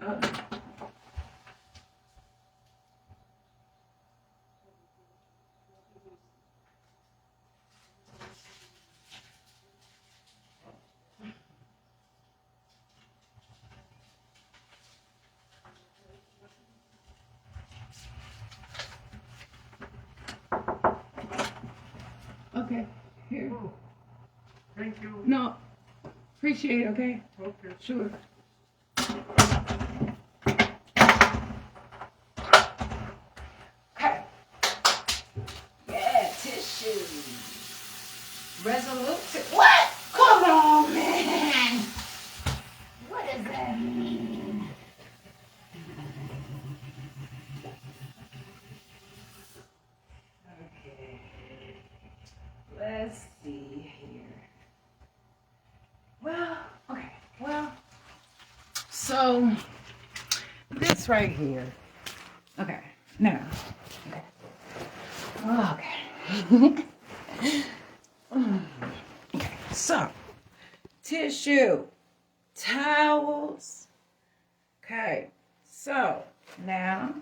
S1: okay, here.
S2: Oh, thank you.
S1: No, appreciate it, okay?
S2: Okay.
S1: Sure. Okay. Yeah, tissue. Resolute. What? Come on, man. What does that mean? Okay. Let's see here. Well, okay. Well, so this right here. Okay. Now. Okay. Okay. So, tissue, towels. Okay. So, now,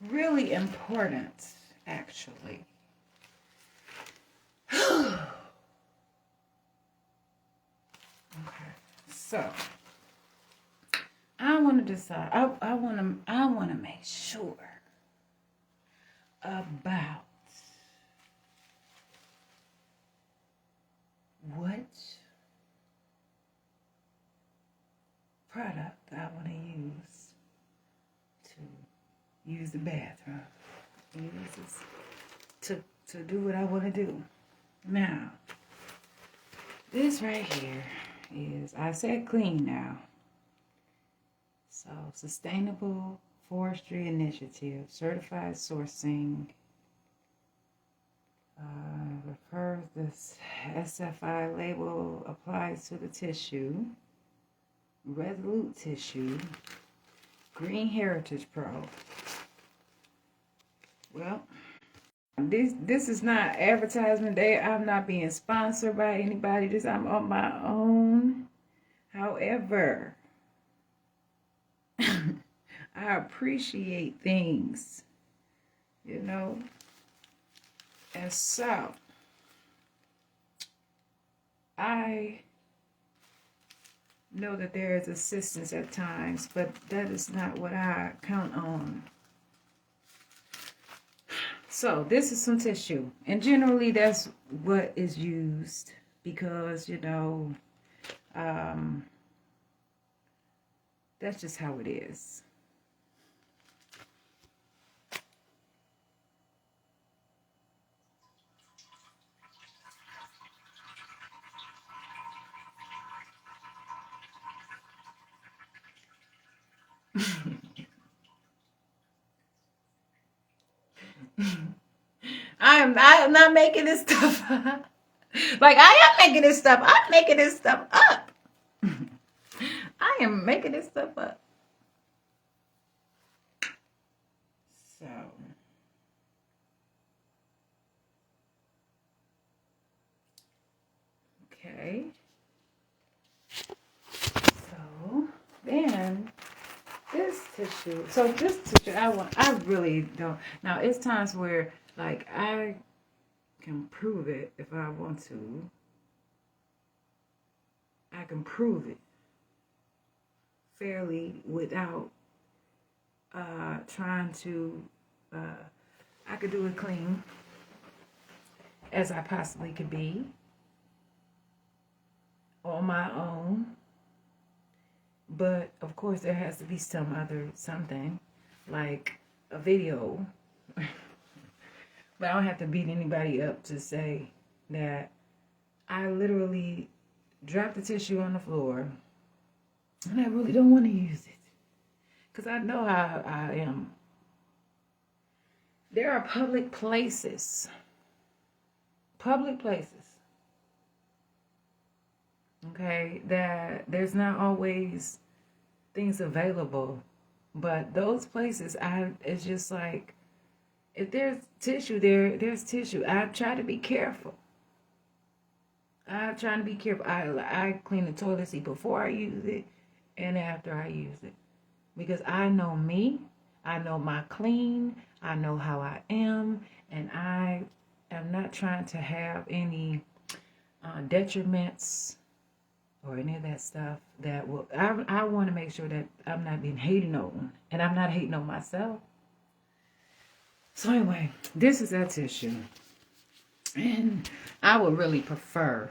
S1: really important, actually. Okay. So, I want to decide. I want to make sure about what product I want to use the bathroom. To do what I want to do. Now, this right here is, I said clean now. So, Sustainable Forestry Initiative, certified sourcing, refers this SFI label applies to the tissue, Resolute tissue, Green Heritage Pro. Well, this is not advertisement day. I'm not being sponsored by anybody. I'm on my own. However, I appreciate things, you know. And so, I know that there is assistance at times, but that is not what I count on. So this is some tissue, and generally that's what is used because, you know, that's just how it is. I am not making this stuff up. Like, I am making this stuff. I'm making this stuff up. I am making this stuff up. So. Okay. So, then this tissue. So this tissue, I really don't. Now, it's times where, like, I can prove it if I want to. I can prove it fairly without trying to, I could do it clean as I possibly could be on my own. But of course there has to be something like a video. But I don't have to beat anybody up to say that I literally dropped the tissue on the floor and I really don't want to use it. Because I know how I am. There are public places. Okay, that there's not always things available. But those places, it's just like, if there's tissue there's tissue. I try to be careful. I clean the toilet seat before I use it and after I use it. Because I know me, I know my clean, I know how I am, and I am not trying to have any detriments or any of that stuff that will, I want to make sure that I'm not being hated on, and I'm not hating on myself. So anyway, this is that tissue. And I would really prefer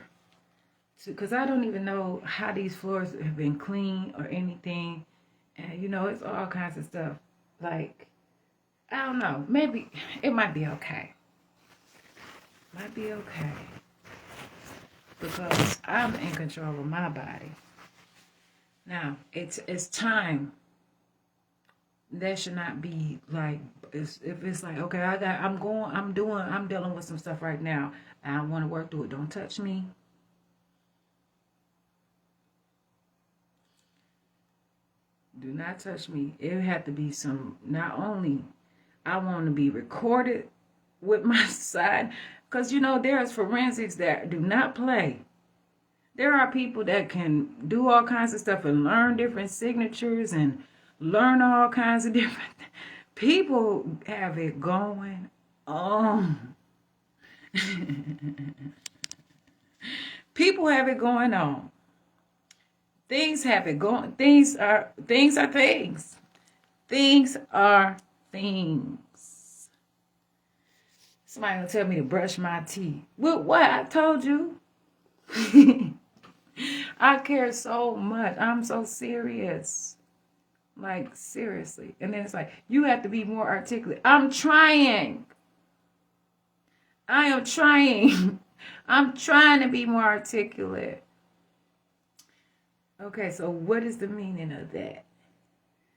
S1: to, because I don't even know how these floors have been cleaned or anything. And you know, it's all kinds of stuff. Like, I don't know, maybe it might be okay. Because I'm in control of my body. Now, it's time. That should not be like, if it's like, okay, I'm dealing with some stuff right now. I want to work through it. Don't touch me. Do not touch me. It had to be some, not only I want to be recorded with my side, because you know, there's forensics that do not play. There are people that can do all kinds of stuff and learn different signatures and learn all kinds of different people have it going on. People have it going on. Things have it going. Things are things. Things are things. Somebody gonna tell me to brush my teeth. With what? I told you. I care so much. I'm so serious. Like, seriously. And then it's like, you have to be more articulate. I'm trying. I am trying. I'm trying to be more articulate. Okay, so what is the meaning of that?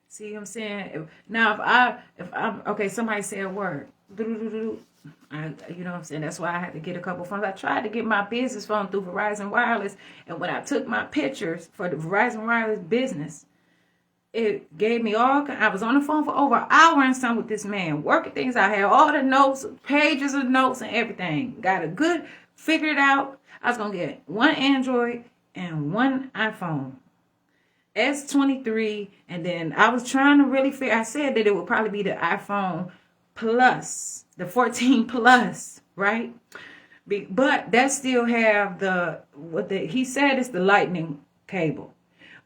S1: See what I'm saying? If I'm okay, somebody say a word. You know what I'm saying? That's why I had to get a couple phones. I tried to get my business phone through Verizon Wireless, and when I took my pictures for the Verizon Wireless business, it gave me I was on the phone for over an hour and some with this man, working things. I had all the notes, pages of notes and everything. Got a good, figured it out. I was going to get one Android and one iPhone. S23, and then I was trying to really figure, I said that it would probably be the iPhone Plus, the 14 Plus, right? But that still have he said it's the lightning cable.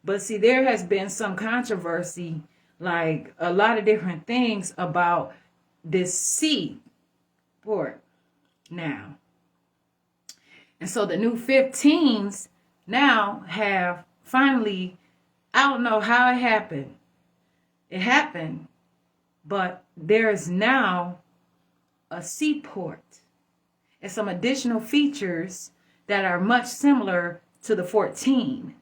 S1: But see, there has been some controversy, like a lot of different things about this C. sport now. And so the new 15s now have finally, I don't know how it happened. It happened, but there's now a seaport and some additional features that are much similar to the 14.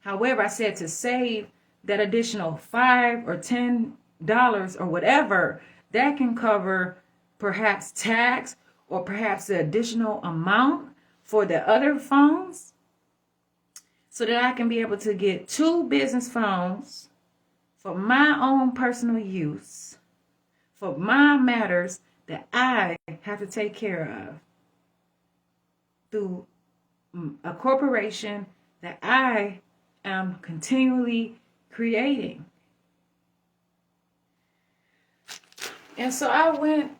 S1: However, I said to save that additional $5 or $10 or whatever, that can cover perhaps tax or perhaps the additional amount for the other phones, so that I can be able to get 2 business phones for my own personal use, for my matters that I have to take care of through a corporation that I am continually creating. And so I went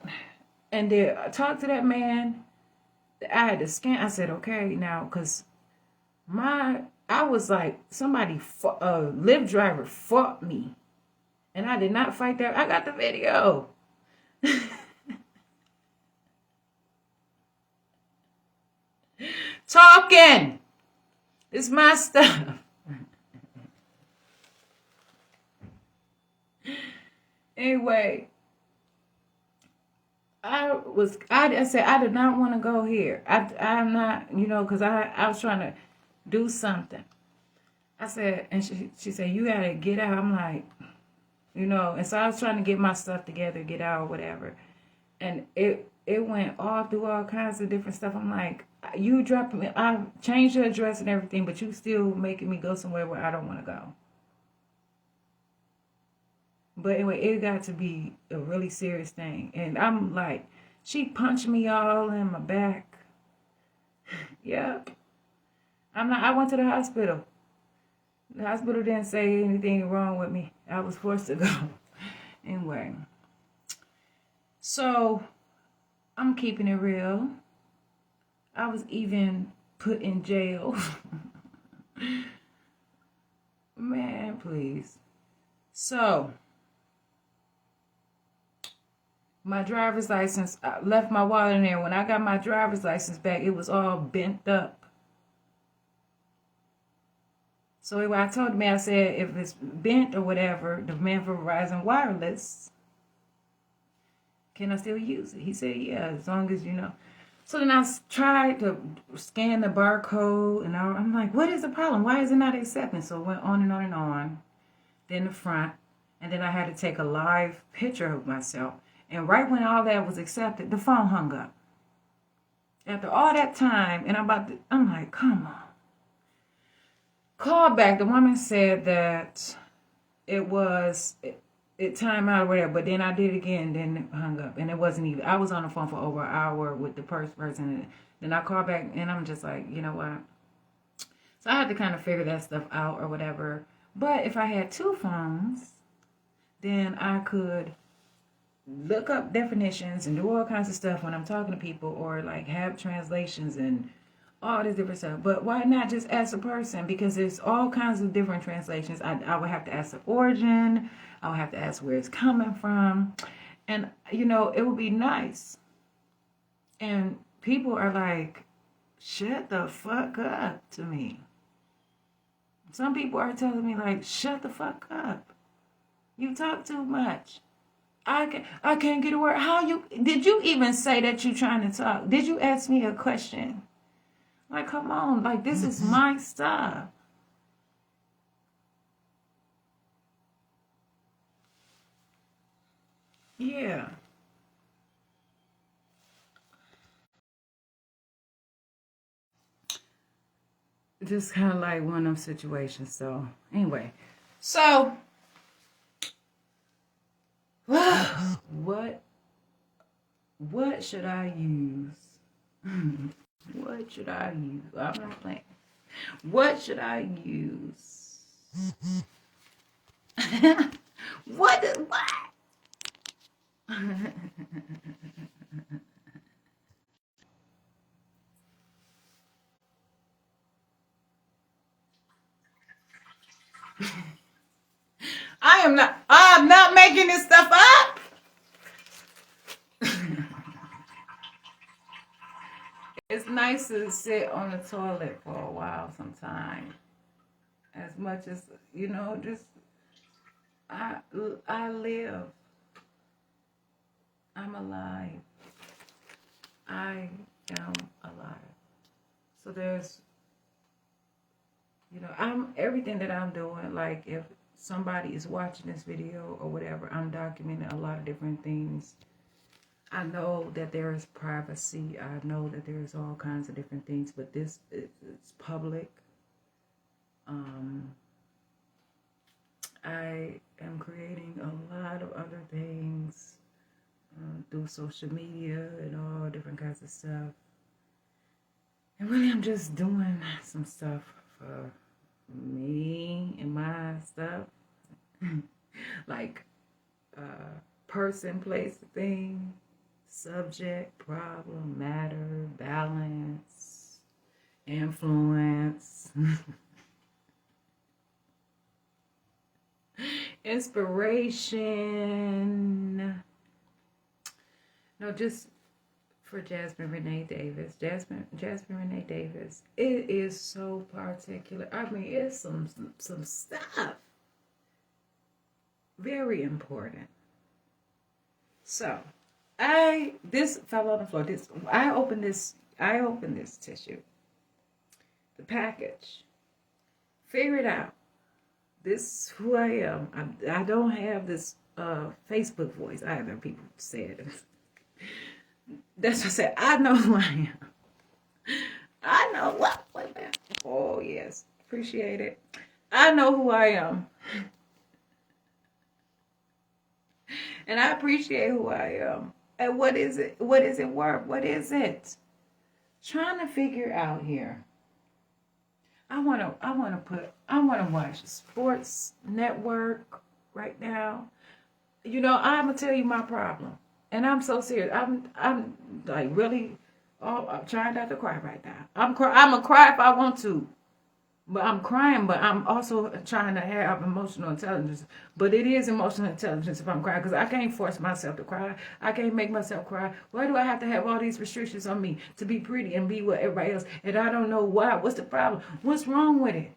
S1: and I talked to that man. I had to scan. I said, okay, now, because I was like, somebody, a Lyft driver fought me. And I did not fight that. I got the video. Talking. It's my stuff. Anyway, I said, I did not want to go here. I'm not, because I was trying to do something. I said, and she said, you got to get out. I'm like, and so I was trying to get my stuff together, get out or whatever. And it went all through all kinds of different stuff. I'm like, you dropping me, I changed your address and everything, but you still making me go somewhere where I don't want to go. But anyway, it got to be a really serious thing. And I'm like, she punched me all in my back. Yep. I went to the hospital. The hospital didn't say anything wrong with me. I was forced to go. Anyway. So, I'm keeping it real. I was even put in jail. Man, please. So, my driver's license, I left my wallet in there. When I got my driver's license back, it was all bent up. So anyway, I told the man, I said, if it's bent or whatever, the man for Verizon Wireless, can I still use it? He said, yeah, as long as So then I tried to scan the barcode, and I'm like, what is the problem? Why is it not accepting? So it went on and on and on. Then the front, and then I had to take a live picture of myself. And right when all that was accepted, the phone hung up. After all that time, and I'm like, come on. Called back. The woman said that it timed out or whatever, but then I did it again, then it hung up. And it wasn't even, I was on the phone for over an hour with the person. Then I called back, and I'm just like, you know what? So I had to kind of figure that stuff out or whatever. But if I had 2 phones, then I could look up definitions and do all kinds of stuff when I'm talking to people, or like have translations and all this different stuff. But why not just ask a person? Because there's all kinds of different translations. I would have to ask the origin. I would have to ask where it's coming from. And, it would be nice. And people are like, shut the fuck up to me. Some people are telling me like, shut the fuck up. You talk too much. I can't get a word. Did you even say that you're trying to talk? Did you ask me a question? Like, come on, like, this is my stuff. Yeah. Just kind of like one of them situations. So, anyway. So, what should I use? What should I use? I'm not playing. What should I use? What? I'm not making this stuff up. used to sit on the toilet for a while sometime. As much as, you know, just, I live. I'm alive. I am alive. So there's, you know, everything that I'm doing, like if somebody is watching this video or whatever, I'm documenting a lot of different things. I know that there is privacy. I know that there's all kinds of different things, but this is public. I am creating a lot of other things through social media and all different kinds of stuff. And really, I'm just doing some stuff for me and my stuff. Like person, place, thing, subject, problem, matter, balance, influence, inspiration. No, just for Jasmine Renee Davis. Jasmine Renee Davis. It is so particular. I mean, it's some stuff. Very important. So, this fell on the floor. I opened this tissue. The package. Figure it out. This is who I am. I don't have this Facebook voice either. People said. That's what I said. I know who I am. I know what. Wait a minute. Oh yes, appreciate it. I know who I am, and I appreciate who I am. And what is it? What is it worth? What is it? Trying to figure out here. I wanna watch Sports Network right now. You know, I'm gonna tell you my problem. And I'm so serious. I'm like really, I'm trying not to cry right now. I'm gonna cry if I want to, but I'm crying. But I'm also trying to have emotional intelligence. But it is emotional intelligence if I'm crying, because I can't force myself to cry. I can't make myself cry. Why do I have to have all these restrictions on me to be pretty and be with everybody else? And I don't know why. What's the problem? What's wrong with it?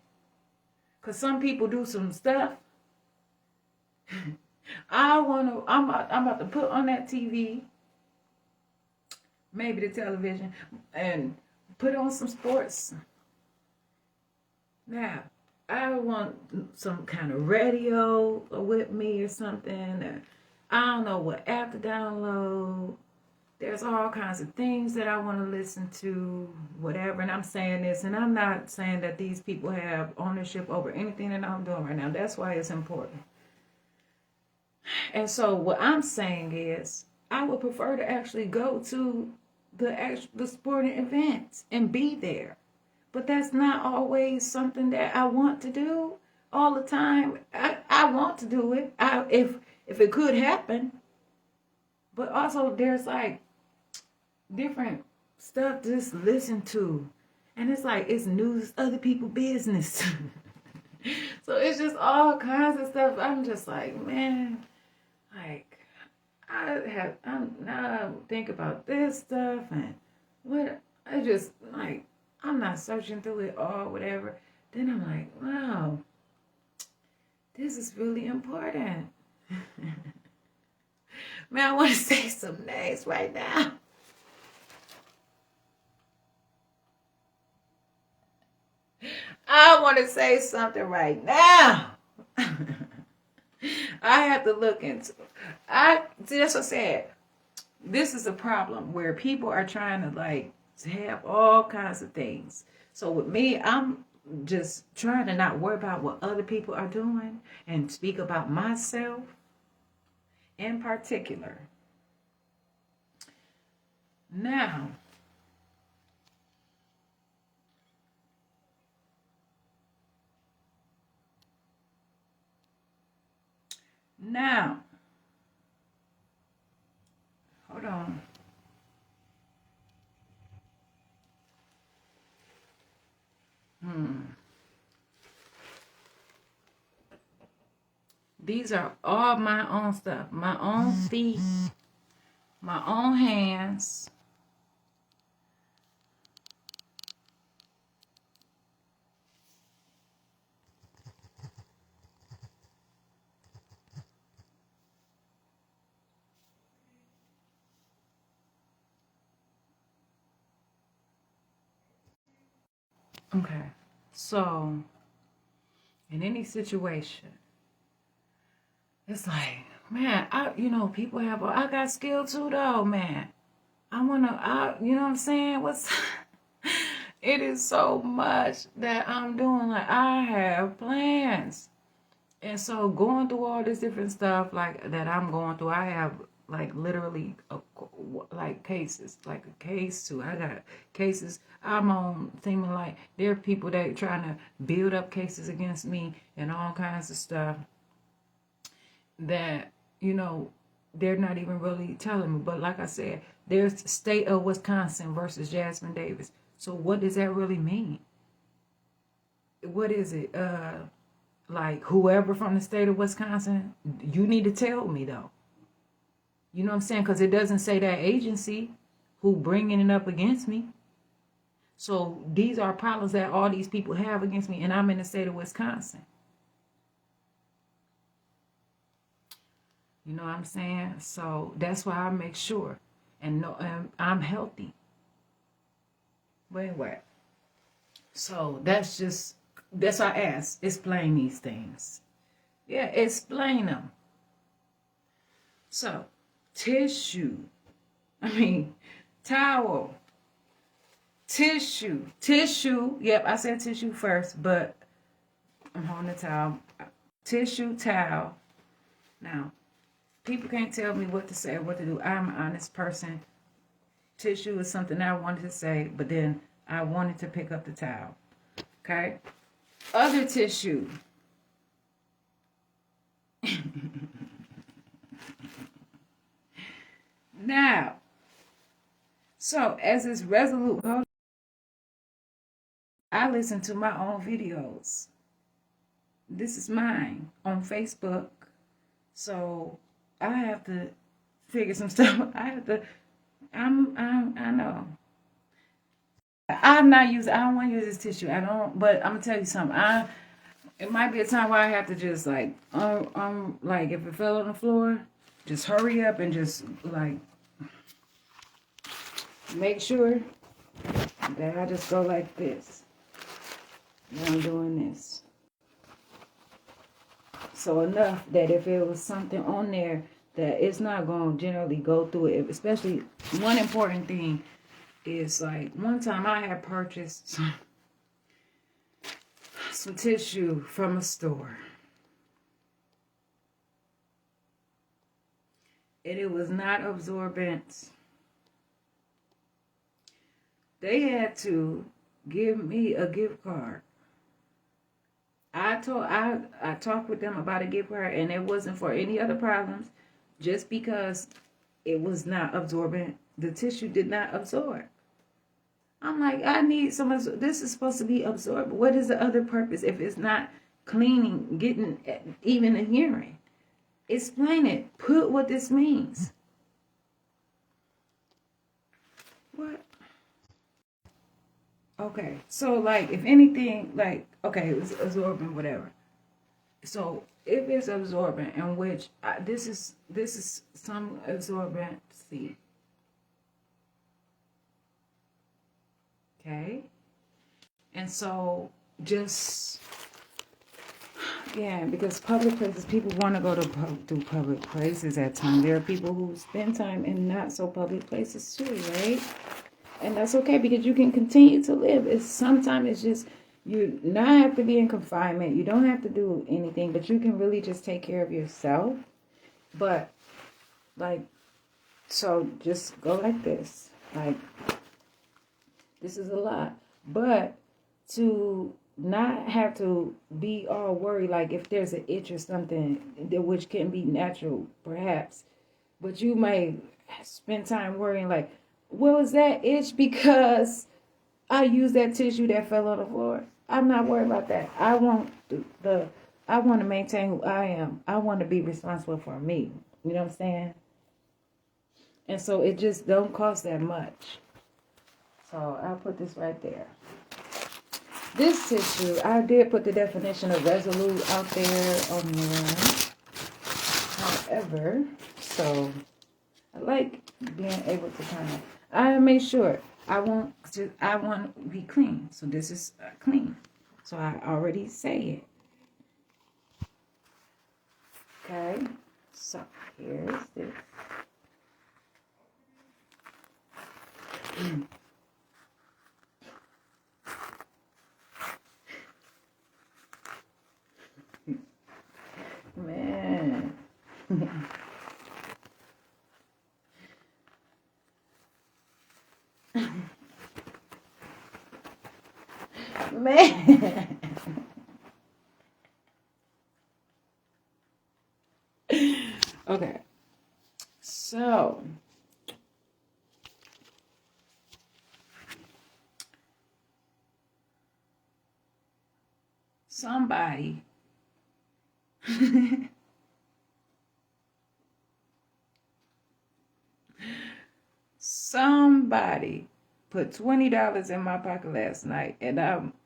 S1: Because some people do some stuff. I'm about to put on that TV, maybe the television, and put on some sports. Now, I want some kind of radio with me or something. I don't know what app to download. There's all kinds of things that I want to listen to, whatever. And I'm saying this, and I'm not saying that these people have ownership over anything that I'm doing right now. That's why it's important. And so what I'm saying is, I would prefer to actually go to the sporting events and be there. But that's not always something that I want to do all the time. I want to do it if it could happen. But also there's like different stuff to just listen to. And it's like it's news, other people's business. So it's just all kinds of stuff. I'm just like, man, like I'm now think about this stuff and what I just like I'm not searching through it all, whatever. Then I'm like, wow, this is really important. Man, I want to say some names right now. I want to say something right now. I have to look into. That's what I said. This is a problem where people are trying to like have all kinds of things. So with me, I'm just trying to not worry about what other people are doing and speak about myself in particular. Now, hold on. These are all my own stuff. My own feet, my own hands. Okay. So, in any situation, it's like, man, people I got skill too, though, man. You know what I'm saying? It is so much that I'm doing. Like, I have plans. And so going through all this different stuff like that I'm going through, I have like literally like cases, like a case too. I got cases I'm on, seeming like there are people that are trying to build up cases against me and all kinds of stuff that, they're not even really telling me. But like I said, there's state of Wisconsin versus Jasmine Davis. So what does that really mean? What is it? Like whoever from the state of Wisconsin, you need to tell me though. You know what I'm saying? Because it doesn't say that agency who bringing it up against me. So these are problems that all these people have against me, and I'm in the state of Wisconsin. You know what I'm saying? So that's why I make sure and know I'm healthy. But anyway, so that's why I asked, explain these things. Yeah, explain them. So, towel, tissue. Yep, I said tissue first, but I'm holding the towel. Tissue, towel. Now, people can't tell me what to say or what to do. I'm an honest person. Tissue is something I wanted to say, but then I wanted to pick up the towel. Okay? Other tissue. Now, so as this resolute goes, I listen to my own videos. This is mine on Facebook. So I have to figure some stuff. I know. I don't want to use this tissue. But I'm gonna tell you something. It might be a time where I have to just like if it fell on the floor, just hurry up and just like make sure that I just go like this when I'm doing this. So enough that if it was something on there that it's not going to generally go through it, especially one important thing is like one time I had purchased some tissue from a store. And it was not absorbent. They had to give me a gift card. I talked with them about a gift card, and it wasn't for any other problems, just because it was not absorbent. The tissue did not absorb. I'm like, I need some. This is supposed to be absorbed. What is the other purpose if it's not cleaning, getting even a hearing? Explain it. Put what this means. What? Okay, so like if anything, like okay, it was absorbent, whatever. So if it's absorbent, in which this is some absorbent. See. Okay, and so just because public places, people want to go to public places at times. There are people who spend time in not so public places too, right? And that's okay because you can continue to live. Sometimes it's just you not have to be in confinement. You don't have to do anything, but you can really just take care of yourself. But like, so just go like this. Like, this is a lot. But to not have to be all worried, like if there's an itch or something, which can be natural, perhaps. But you may spend time worrying, like, well, is that itch because I used that tissue that fell on the floor? I'm not worried about that. I want to maintain who I am. I want to be responsible for me. You know what I'm saying? And so it just don't cost that much. So I'll put this right there. This tissue, I did put the definition of resolute out there on there. However, so I like being able to kind of, I make sure I want to be clean. So this is clean. So I already say it. Okay. So here's this. Man. Man. Okay. So somebody somebody put $20 in my pocket last night, and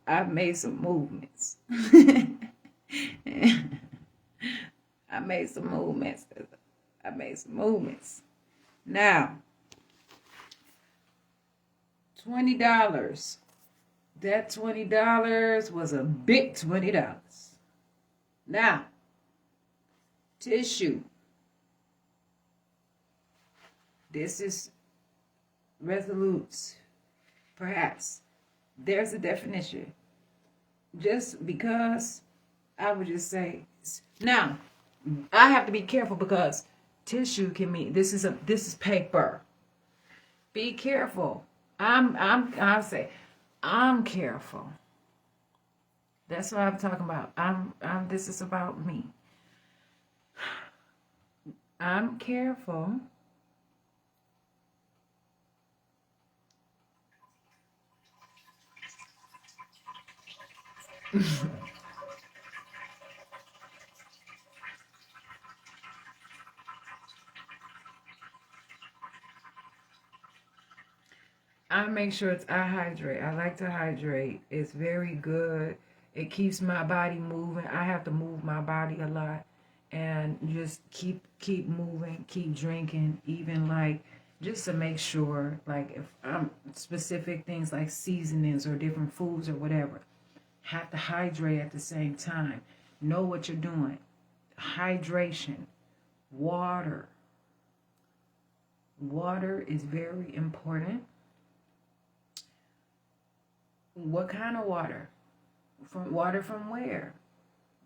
S1: I've made some movements. I made some movements. I made some movements. Now, $20. That $20 was a big $20. Now, tissue. This is Resolutes. Perhaps there's a definition. Just because I would just say now, I have to be careful because tissue can mean this is paper. Be careful. I'll say I'm careful. That's what I'm talking about. This is about me. I'm careful. I make sure I hydrate. I like to hydrate. It's very good. It keeps my body moving. I have to move my body a lot, and just keep moving, keep drinking, even like just to make sure, like if I'm specific things like seasonings or different foods or whatever, have to hydrate at the same time. Know what you're doing. Hydration, water. Water is very important. What kind of water? From where?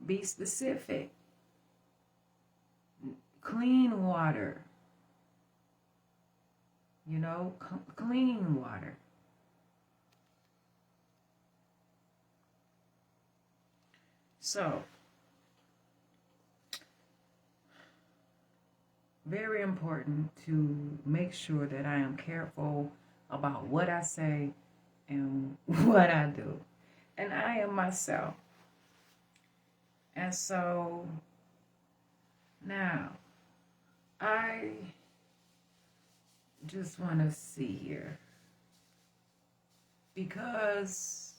S1: Be specific. Clean water. Clean water. So, very important to make sure that I am careful about what I say and what I do. And I am myself. And so now I just want to see here, because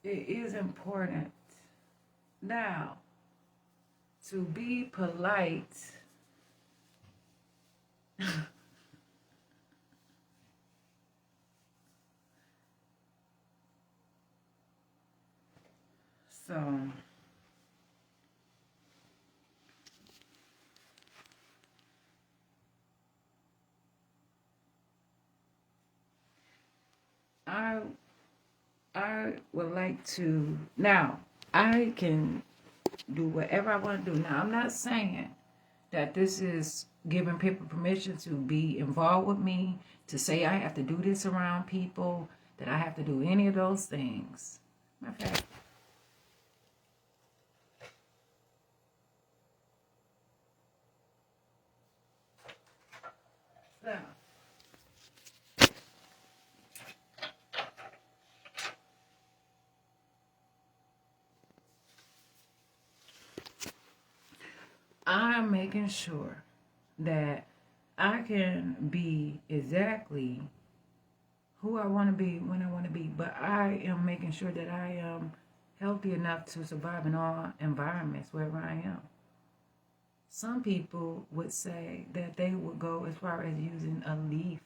S1: it is important now to be polite. So I would like to, now I can do whatever I want to do. Now I'm not saying that this is giving people permission to be involved with me, to say I have to do this around people, that I have to do any of those things. Matter of fact, so, I'm making sure that I can be exactly who I want to be when I want to be, but I am making sure that I am healthy enough to survive in all environments wherever I am. Some people would say that they would go as far as using a leaf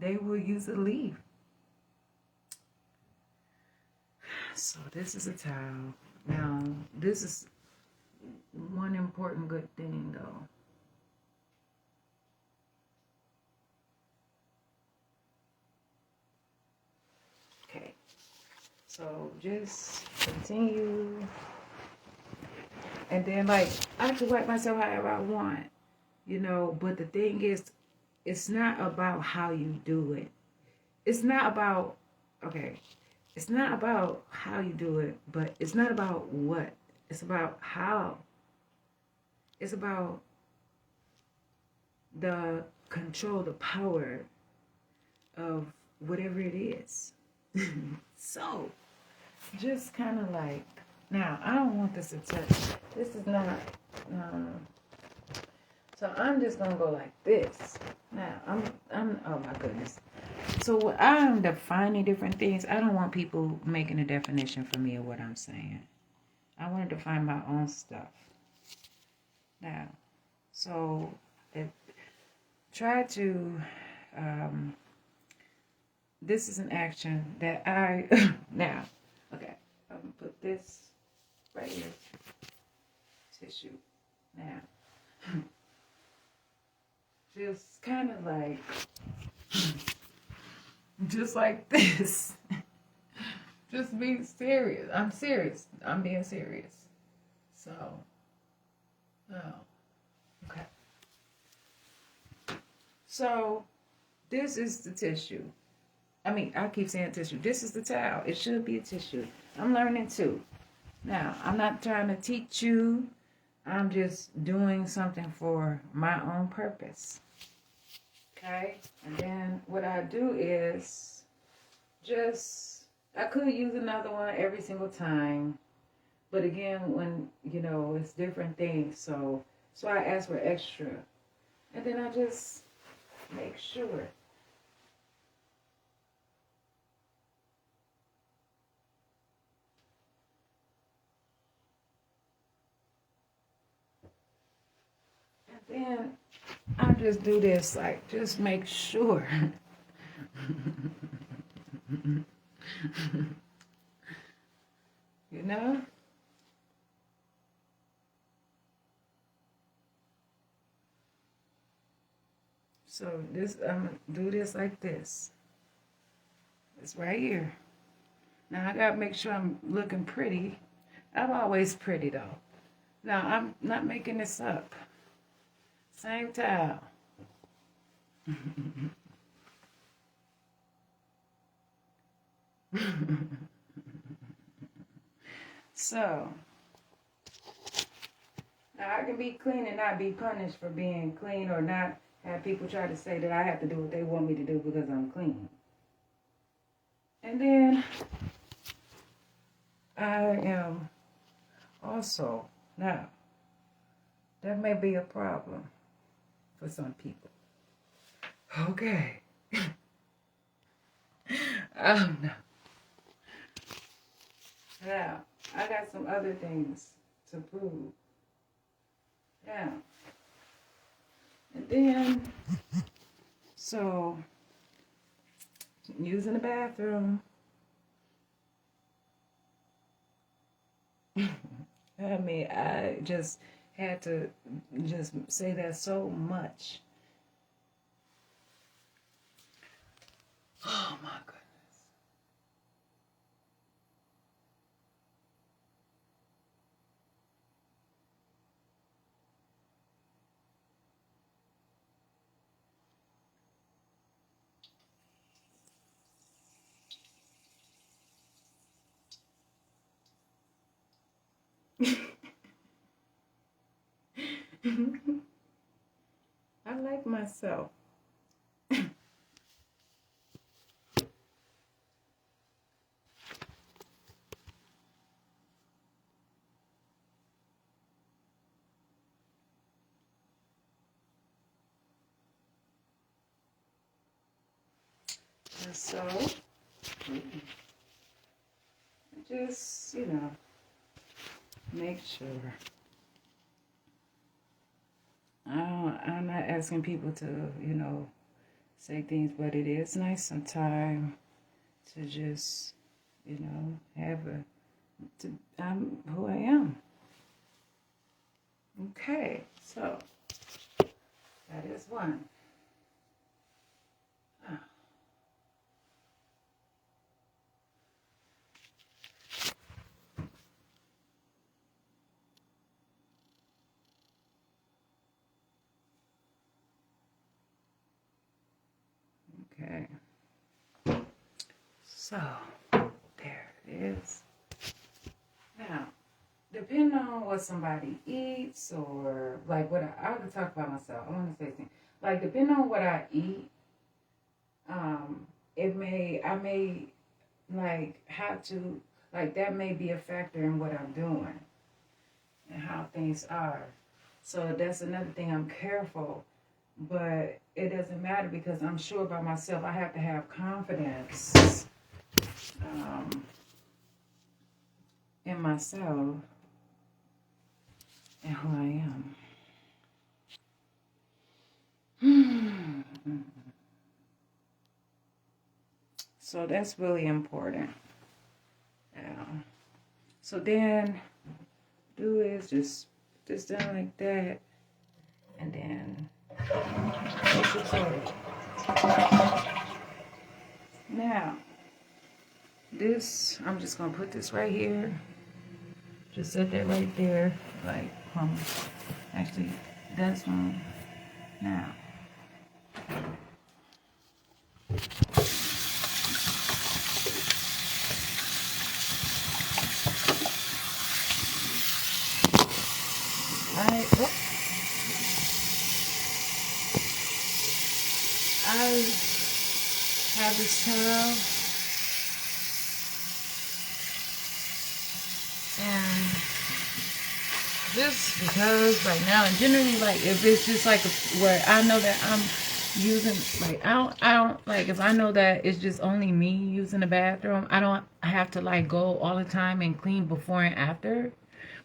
S1: they will usually leave. So this is a towel. Now, this is one important good thing though. Okay. So just continue. And then like I can wipe myself however I want, you know, but the thing is it's not about how you do it. It's not about okay. It's not about how you do it, but it's not about what. It's about how. It's about the control, the power of whatever it is. So, just kind of like, now, I don't want this to touch. This is not, so I'm just going to go like this. Now, oh my goodness. So when I'm defining different things, I don't want people making a definition for me of what I'm saying. I want to define my own stuff. Now, so try to, this is an action that now, okay, I'm going to put this right here, tissue. Now, feels kind of like, just like this. Just being serious. I'm serious. I'm being serious. So, oh, okay. So, this is the tissue. I mean, I keep saying tissue. This is the towel. It should be a tissue. I'm learning too. Now, I'm not trying to teach you. I'm just doing something for my own purpose. Okay? And then what I do is just, I could use another one every single time. But again, when, you know, it's different things. So I ask for extra. And then I just make sure. Then I just do this, like, just make sure. You know? So this, I'm gonna do this like this. It's right here. Now I gotta make sure I'm looking pretty. I'm always pretty though. Now I'm not making this up. Same towel. So, now I can be clean and not be punished for being clean, or not have people try to say that I have to do what they want me to do because I'm clean. And then I am also, now, that may be a problem for some people. Okay. I don't know. Now, I got some other things to prove. Now, and then, so, using the bathroom. I mean, I just had to just say that so much. Oh my goodness. I like myself. And so, just, you know, make sure. I'm not asking people to, you know, say things, but it is nice sometimes to just, you know, I'm who I am. Okay, so that is one. Okay. So, there it is. Now, depending on what somebody eats or like what I can talk about myself. I want to say something. Like, depending on what I eat, I may like have to, like that may be a factor in what I'm doing and how things are. So that's another thing, I'm careful, but it doesn't matter because I'm sure by myself. I have to have confidence in myself and who I am. So that's really important. Yeah. So then do is just down like that, and then push your toilet. Now, this, I'm just gonna put this right here. Just set that right there, like, actually, that's one. Now, I have this towel, and just because right now, and generally, like, if it's just like where I know that I'm using, like, I don't like, if I know that it's just only me using the bathroom, I don't have to like go all the time and clean before and after.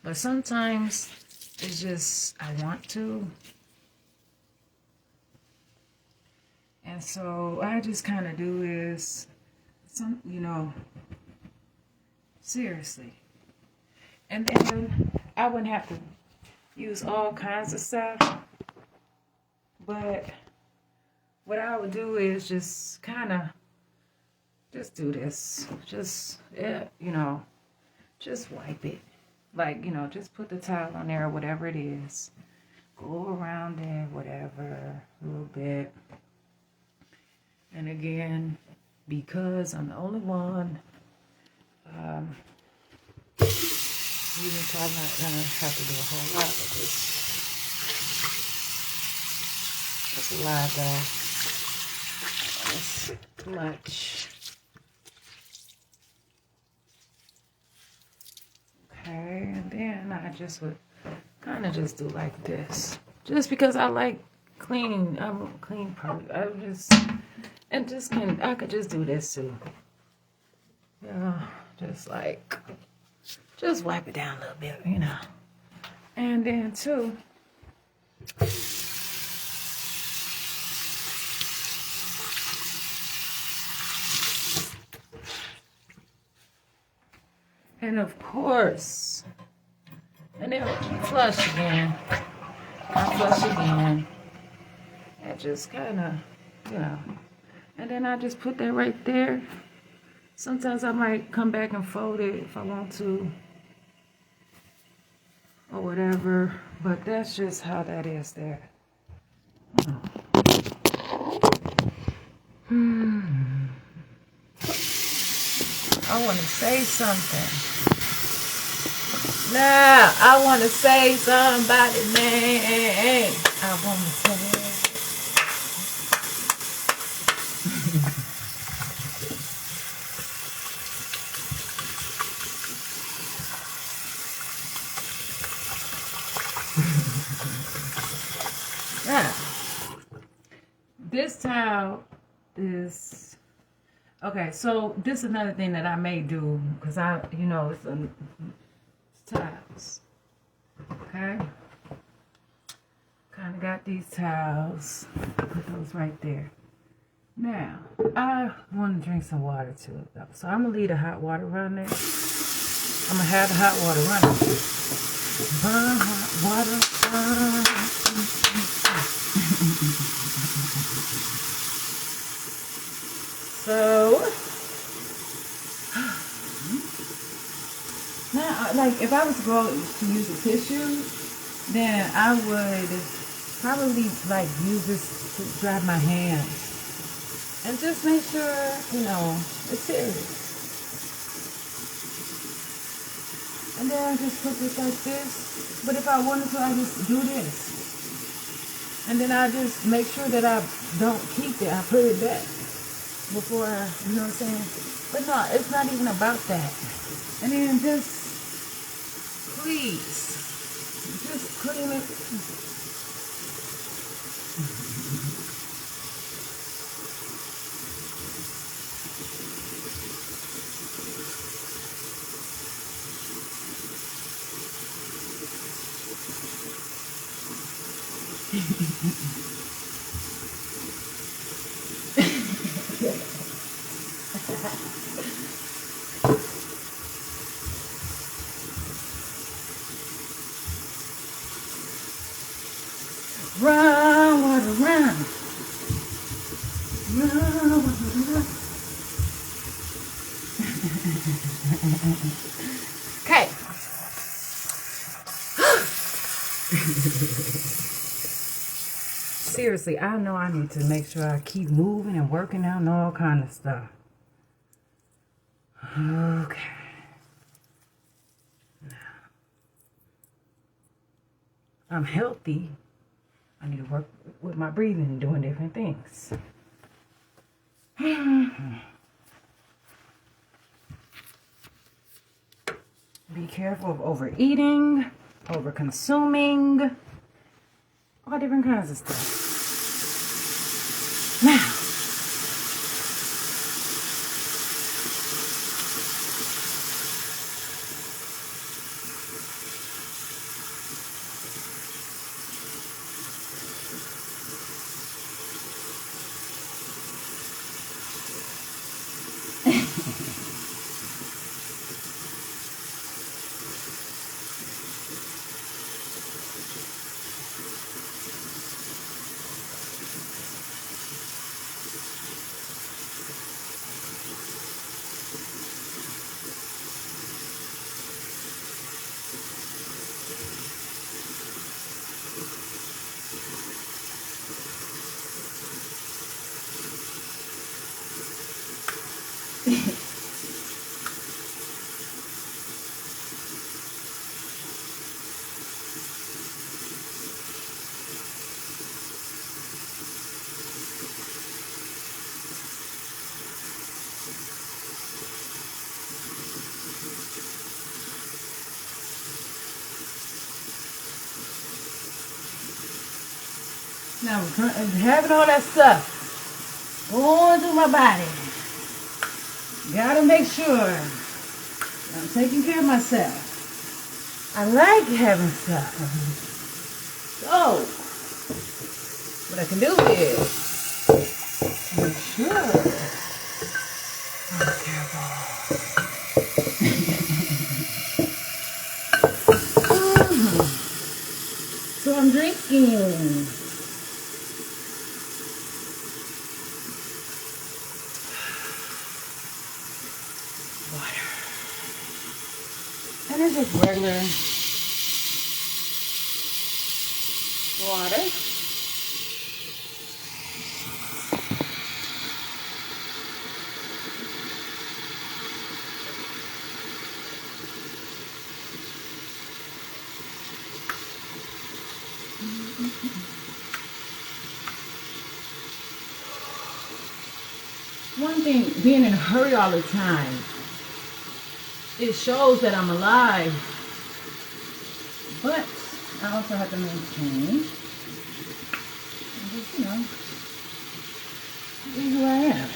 S1: But sometimes it's just I want to. And so I just kind of do is seriously. And then I wouldn't have to use all kinds of stuff. But what I would do is just kind of just do this. Just wipe it. Like, just put the towel on there or whatever it is. Go around it, whatever, a little bit. And again, because I'm the only one, even so I'm not going to have to do a whole lot of this. That's a lot, though. That's too much. Okay, and then I just would kind of just do like this. Just because I like clean. I'm a clean person. I could just do this too. Yeah, just wipe it down a little bit, And then too, and of course, and then flush again. I flush again. And just kind of, And then I just put that right there. Sometimes I might come back and fold it if I want to. Or whatever. But that's just how that is there. I want to say something. Now, I want to say somebody name. I want to say. Now, this towel is okay. So this is another thing that I may do because it's towels. Okay, kind of got these towels. Put those right there. Now, I want to drink some water too, though. So I'm going to leave the hot water running. I'm going to have the hot water running. Burn hot water. Burn. So, now, like, if I was to go to use a tissue, then I would probably, like, use this to dry my hands. And just make sure, you know, it's serious. And then I just put this like this. But if I wanted to, I just do this. And then I just make sure that I don't keep it. I put it back before I, you know what I'm saying? But no, it's not even about that. And then just, please, just clean it. Run, water, run. Run, water, run. Okay. Seriously, I know I need to make sure I keep moving and working out and all kind of stuff. Okay. Now, I'm healthy. I need to work with my breathing and doing different things. Be careful of overeating, over-consuming, all different kinds of stuff. Now, having all that stuff going through my body. Gotta make sure I'm taking care of myself. I like having stuff. So, what I can do is make sure I'm careful. So I'm drinking water. And it's just regular water. One thing, being in a hurry all the time, it shows that I'm alive, but I also have to maintain, just, you know, be who I am.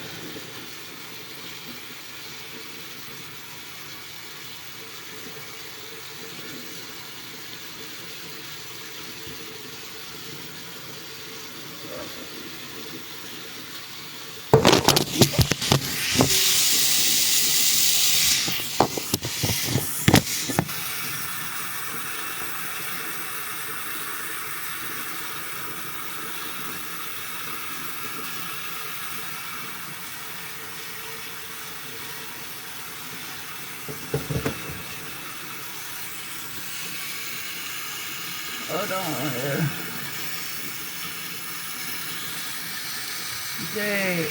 S1: Hold on. JASMINERENEE.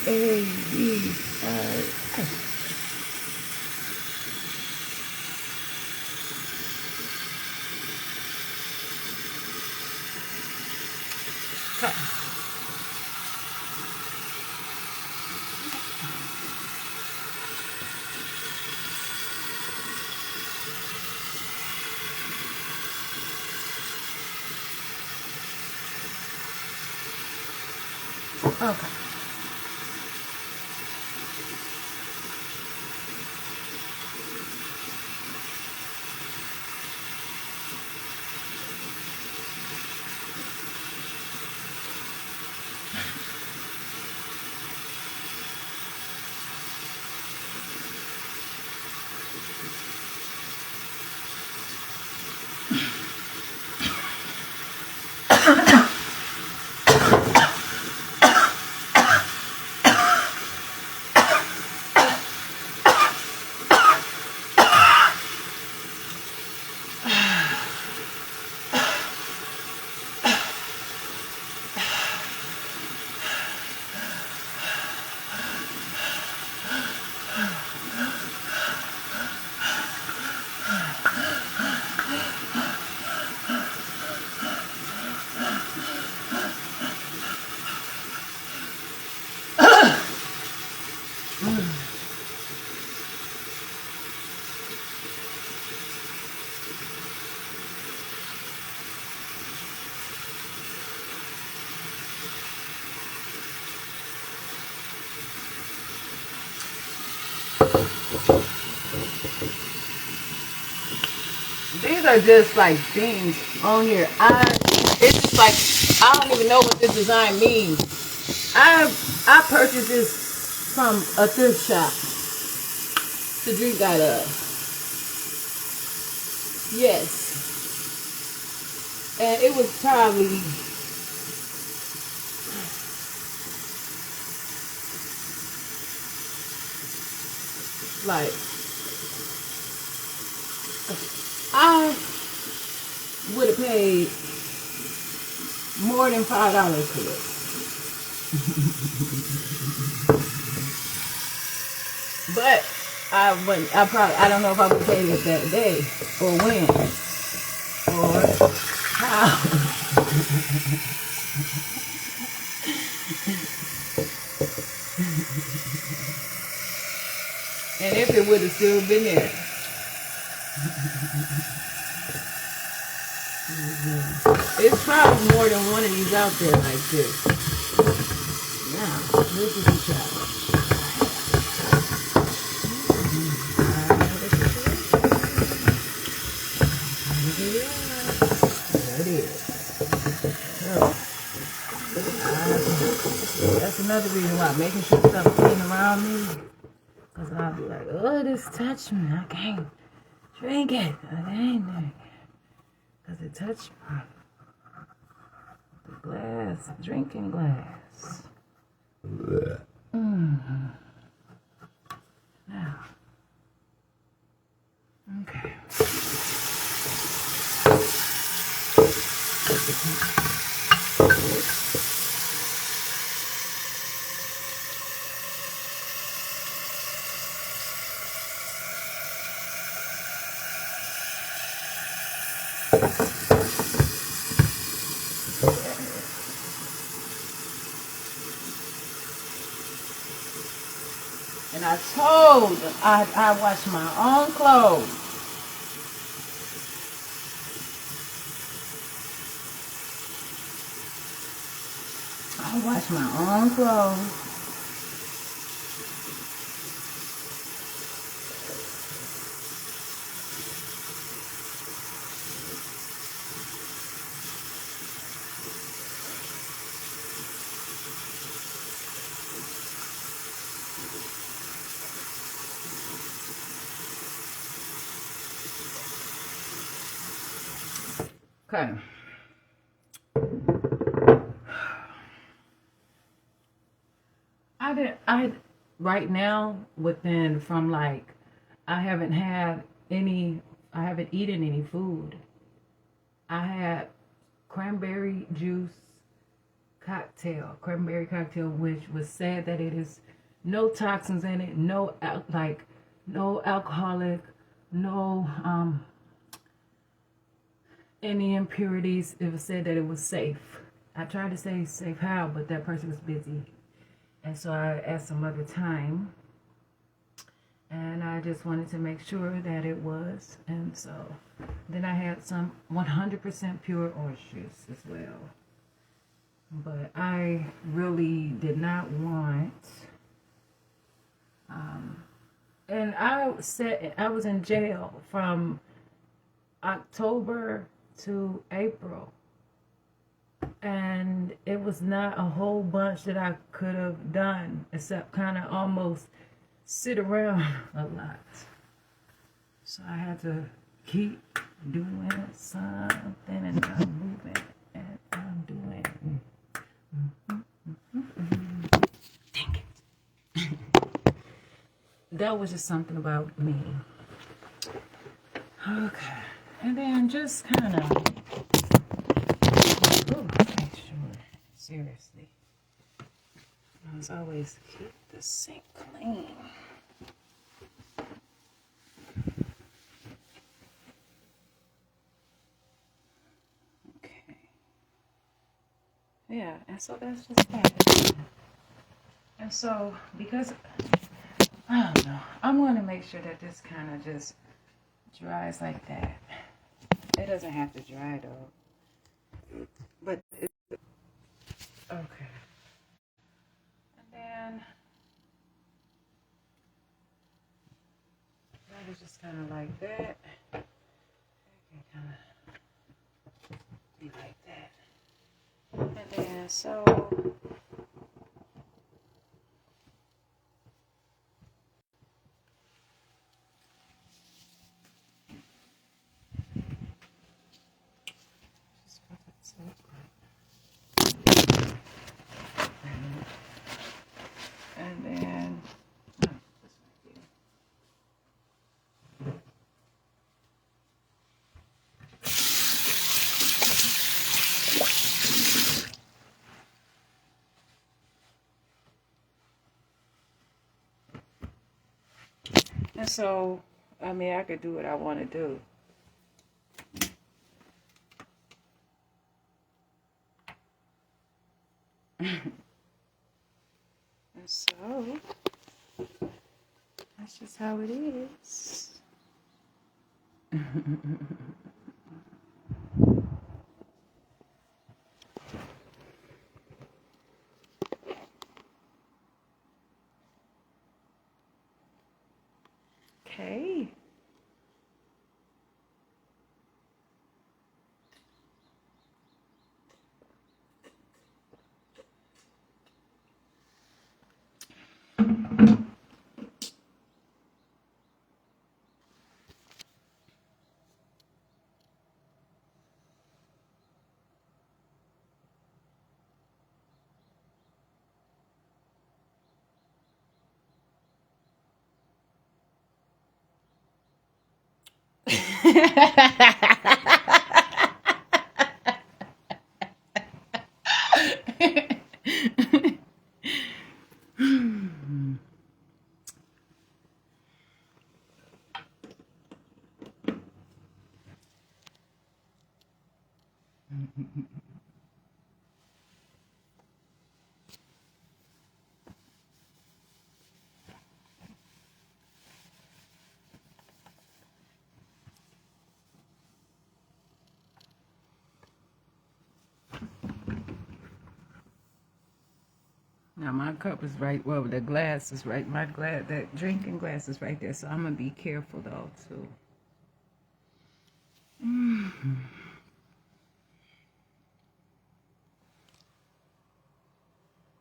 S1: RENEEDAVI. Okay. These are just like things on here. It's just like I don't even know what this design means. I purchased this from a thrift shop to drink out of. Yes, and it was probably like I would have paid more than $5 for it. But I wouldn't. I don't know if I would pay it that day or when or how. And if it would have still been there. It's probably more than one of these out there like this. Now, this is the challenge. There it is. So, that's another reason why making sure stuff clean around me. Because I'll be like, oh, this touched me. I can't drink it. I can't drink it. Because it touched the glass, drinking glass. Now, okay. And I told them I wash my own clothes. I wash my own clothes. Okay. I right now within from like I haven't had any I haven't eaten any food. I had cranberry juice cranberry cocktail, which was said that it is no toxins in it, no alcoholic, no any impurities. It was said that it was safe. I tried to say safe how, but that person was busy. And so I asked some other time. And I just wanted to make sure that it was. And so then I had some 100% pure orange juice as well. But I really did not want. And I was in jail from October to April. And it was not a whole bunch that I could have done except kind of almost sit around a lot. So I had to keep doing something, and I'm moving and I'm doing. Dang it. That was just something about me. Okay. And then just kind of make sure, seriously. As always, keep the sink clean. Okay. Yeah, and so that's just that. And so, because, I don't know, I'm going to make sure that this kind of just dries like that. It doesn't have to dry though. But it's okay. And then that is just kind of like that. It can kind of be like that. And then so just put it so right. And then this right here. And so, I mean, I could do what I want to do. And so, that's just how it is. Okay. Now my cup is right. Well, the glass is right. My glass, that drinking glass is right there. So I'm gonna be careful though too.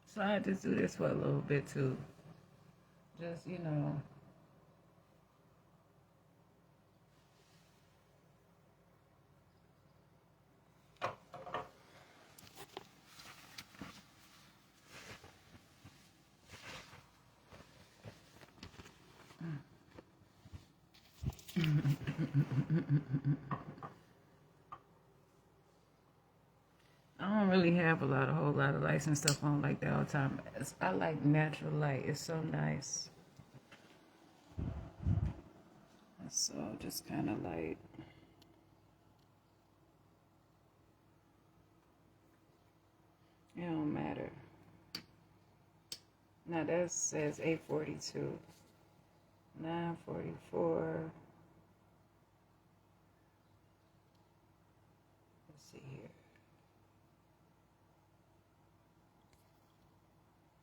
S1: So I just do this for a little bit too. Just I don't really have a whole lot of lights and stuff on like that all the time. I like natural light. It's so nice. So just kind of like. It don't matter. Now that says 8:42, 9:44. Let's see here.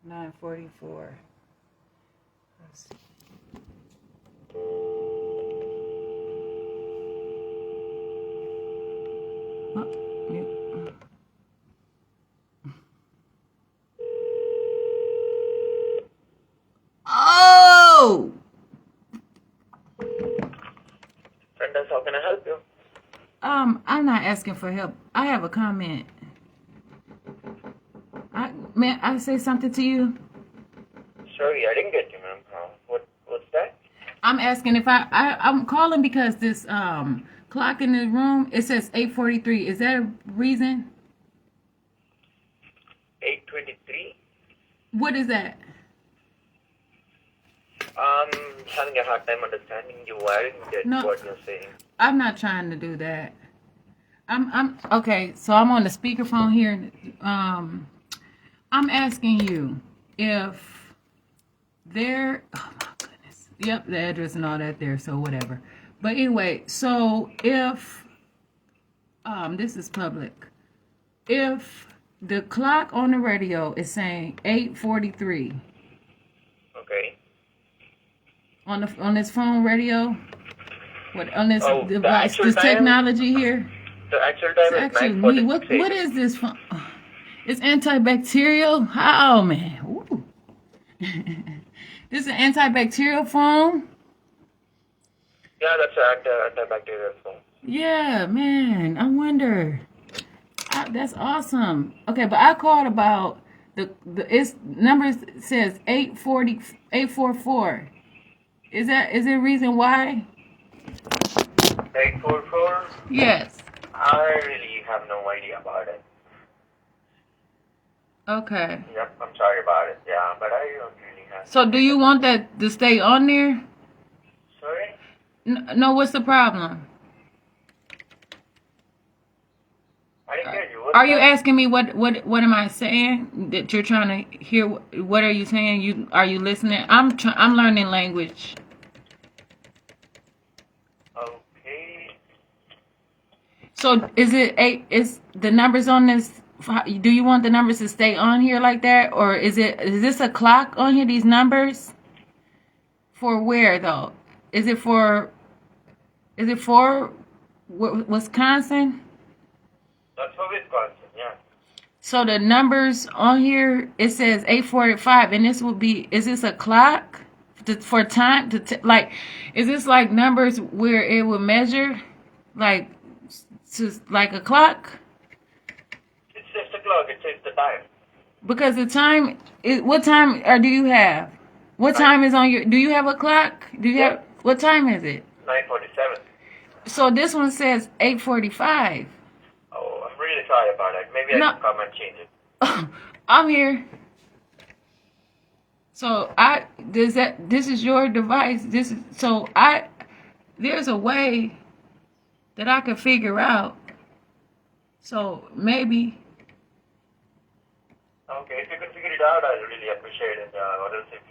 S1: 9:44. Let's see. Oh, yeah. Oh!
S4: Friends, how can I help you?
S1: I'm not asking for help. I have a comment. May I say something to you?
S4: Sorry, I didn't get you, ma'am. What's that?
S1: I'm asking if I'm calling because this clock in the room, it says 8:43. Is that a reason?
S4: 8:23.
S1: What is that?
S4: Having a hard time understanding you. I didn't get
S1: No.
S4: what you're saying.
S1: I'm not trying to do that. I'm okay. So I'm on the speakerphone here. I'm asking you if there. Oh my goodness. Yep, the address and all that there. So whatever. But anyway, so if this is public. If the clock on the radio is saying 8:43
S4: Okay.
S1: on this phone radio, what on this
S4: Oh, the
S1: device,
S4: actual
S1: this
S4: time?
S1: technology here.
S4: The actual time
S1: It's
S4: is
S1: actually
S4: 9:46.
S1: me. What is this? It's antibacterial. Oh man, ooh. This is an antibacterial phone.
S4: Yeah, that's an antibacterial phone.
S1: Yeah, man. I wonder. That's awesome. Okay, but I called about its numbers says 844. Is there a reason why?
S4: 844.
S1: Yes.
S4: I really have no idea about it.
S1: Okay.
S4: Yep, I'm sorry about it. Yeah, but I don't really have.
S1: So do you want that to stay on there?
S4: Sorry?
S1: No, what's the problem?
S4: I didn't get you.
S1: Are you asking me what am I saying? That you're trying to hear? What are you saying? Are you listening? I'm learning language.
S4: Okay.
S1: So is the numbers on this? Do you want the numbers to stay on here like that, or is this a clock on here? These numbers for where though? Is it for Wisconsin?
S4: That's for Wisconsin, yeah.
S1: So the numbers on here, it says 8:45, and this would be. Is this a clock for time like? Is this like numbers where it would measure, like, like a clock?
S4: It's just a clock. It says the time.
S1: Because the time is what time do you have? What time is on your? Do you have a clock? Do you have what time is it?
S4: 9:47.
S1: So this one says 8:45.
S4: Oh, I'm really sorry about it. Maybe I
S1: No.
S4: can come and change it.
S1: I'm here. So this is your device. There's a way that I can figure out. So maybe.
S4: Okay, if you can figure it out, I'll really appreciate it. Or else if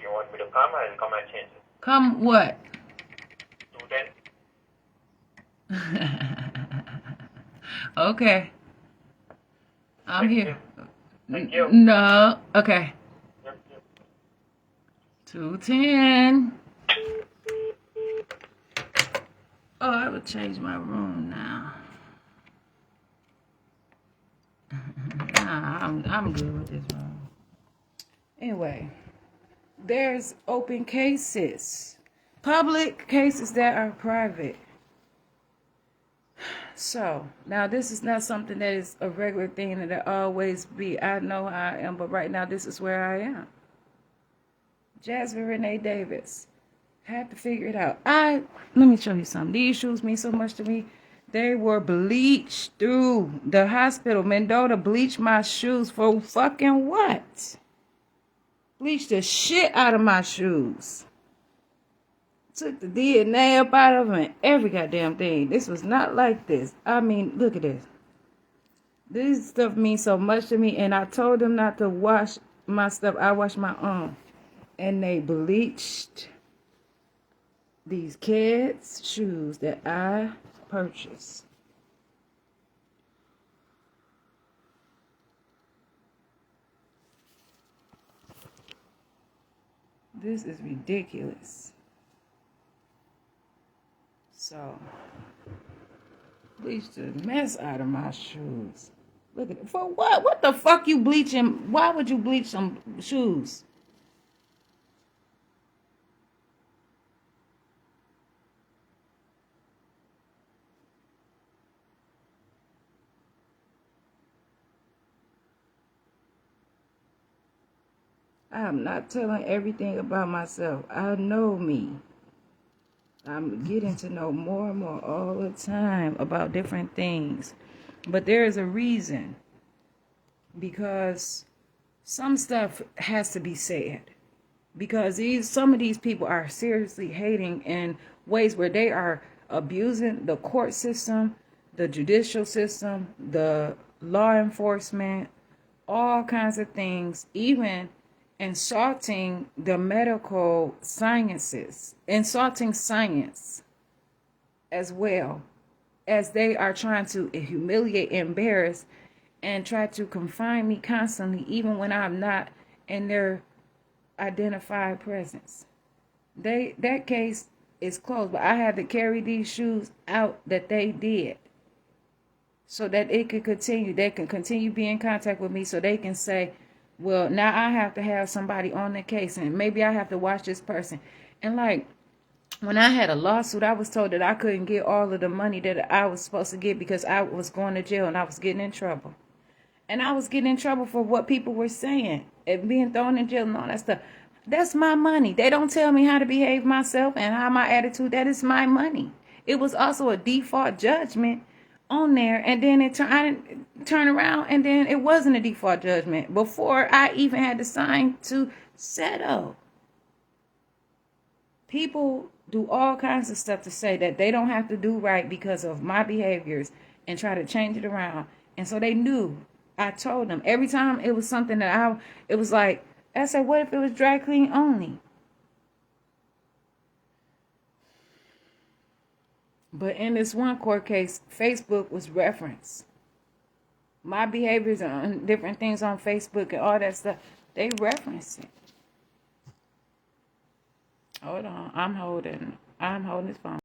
S4: you want me to come, I'll come and change it.
S1: Come what?
S4: 2:10.
S1: Okay. I'm
S4: Thank
S1: here.
S4: Thank you.
S1: No. Okay.
S4: Yep, yep.
S1: 210. Oh, I would change my room now. Nah, I'm good with this room. Anyway, there's open cases, public cases that are private. So now this is not something that is a regular thing that it always be. I know how I am, but right now this is where I am. Jasmine Renee Davis. Had to figure it out. Let me show you something. These shoes mean so much to me. They were bleached through the hospital. Mendota bleached my shoes for fucking what? Bleached the shit out of my shoes. Took the DNA up out of them and every goddamn thing. This was not like this. I mean, look at this. This stuff means so much to me. And I told them not to wash my stuff. I washed my own. And they bleached these kids' shoes that I purchased. This is ridiculous. So, bleached the mess out of my shoes. Look at it. For what? What the fuck you bleaching? Why would you bleach some shoes? I'm not telling everything about myself. I know me. I'm getting to know more and more all the time about different things. But there is a reason. Because some stuff has to be said. Because some of these people are seriously hating in ways where they are abusing the court system, the judicial system, the law enforcement, all kinds of things, even insulting the medical sciences, insulting science as well, as they are trying to humiliate, embarrass, and try to confine me constantly, even when I'm not in their identified presence. That case is closed, but I had to carry these shoes out that they did so that it could continue. They can continue being in contact with me so they can say, well, now I have to have somebody on the case and maybe I have to watch this person. And like, when I had a lawsuit, I was told that I couldn't get all of the money that I was supposed to get because I was going to jail and I was getting in trouble. And I was getting in trouble for what people were saying and being thrown in jail and all that stuff. That's my money. They don't tell me how to behave myself and how my attitude. That is my money. It was also a default judgment on there, and then I turn around and then it wasn't a default judgment before I even had to sign to settle. People do all kinds of stuff to say that they don't have to do right because of my behaviors and try to change it around. And so they knew. I told them every time it was something that it was like, I said, what if it was dry clean only? But in this one court case, Facebook was referenced. My behaviors on different things on Facebook and all that stuff, they reference it. Hold on, I'm holding this phone.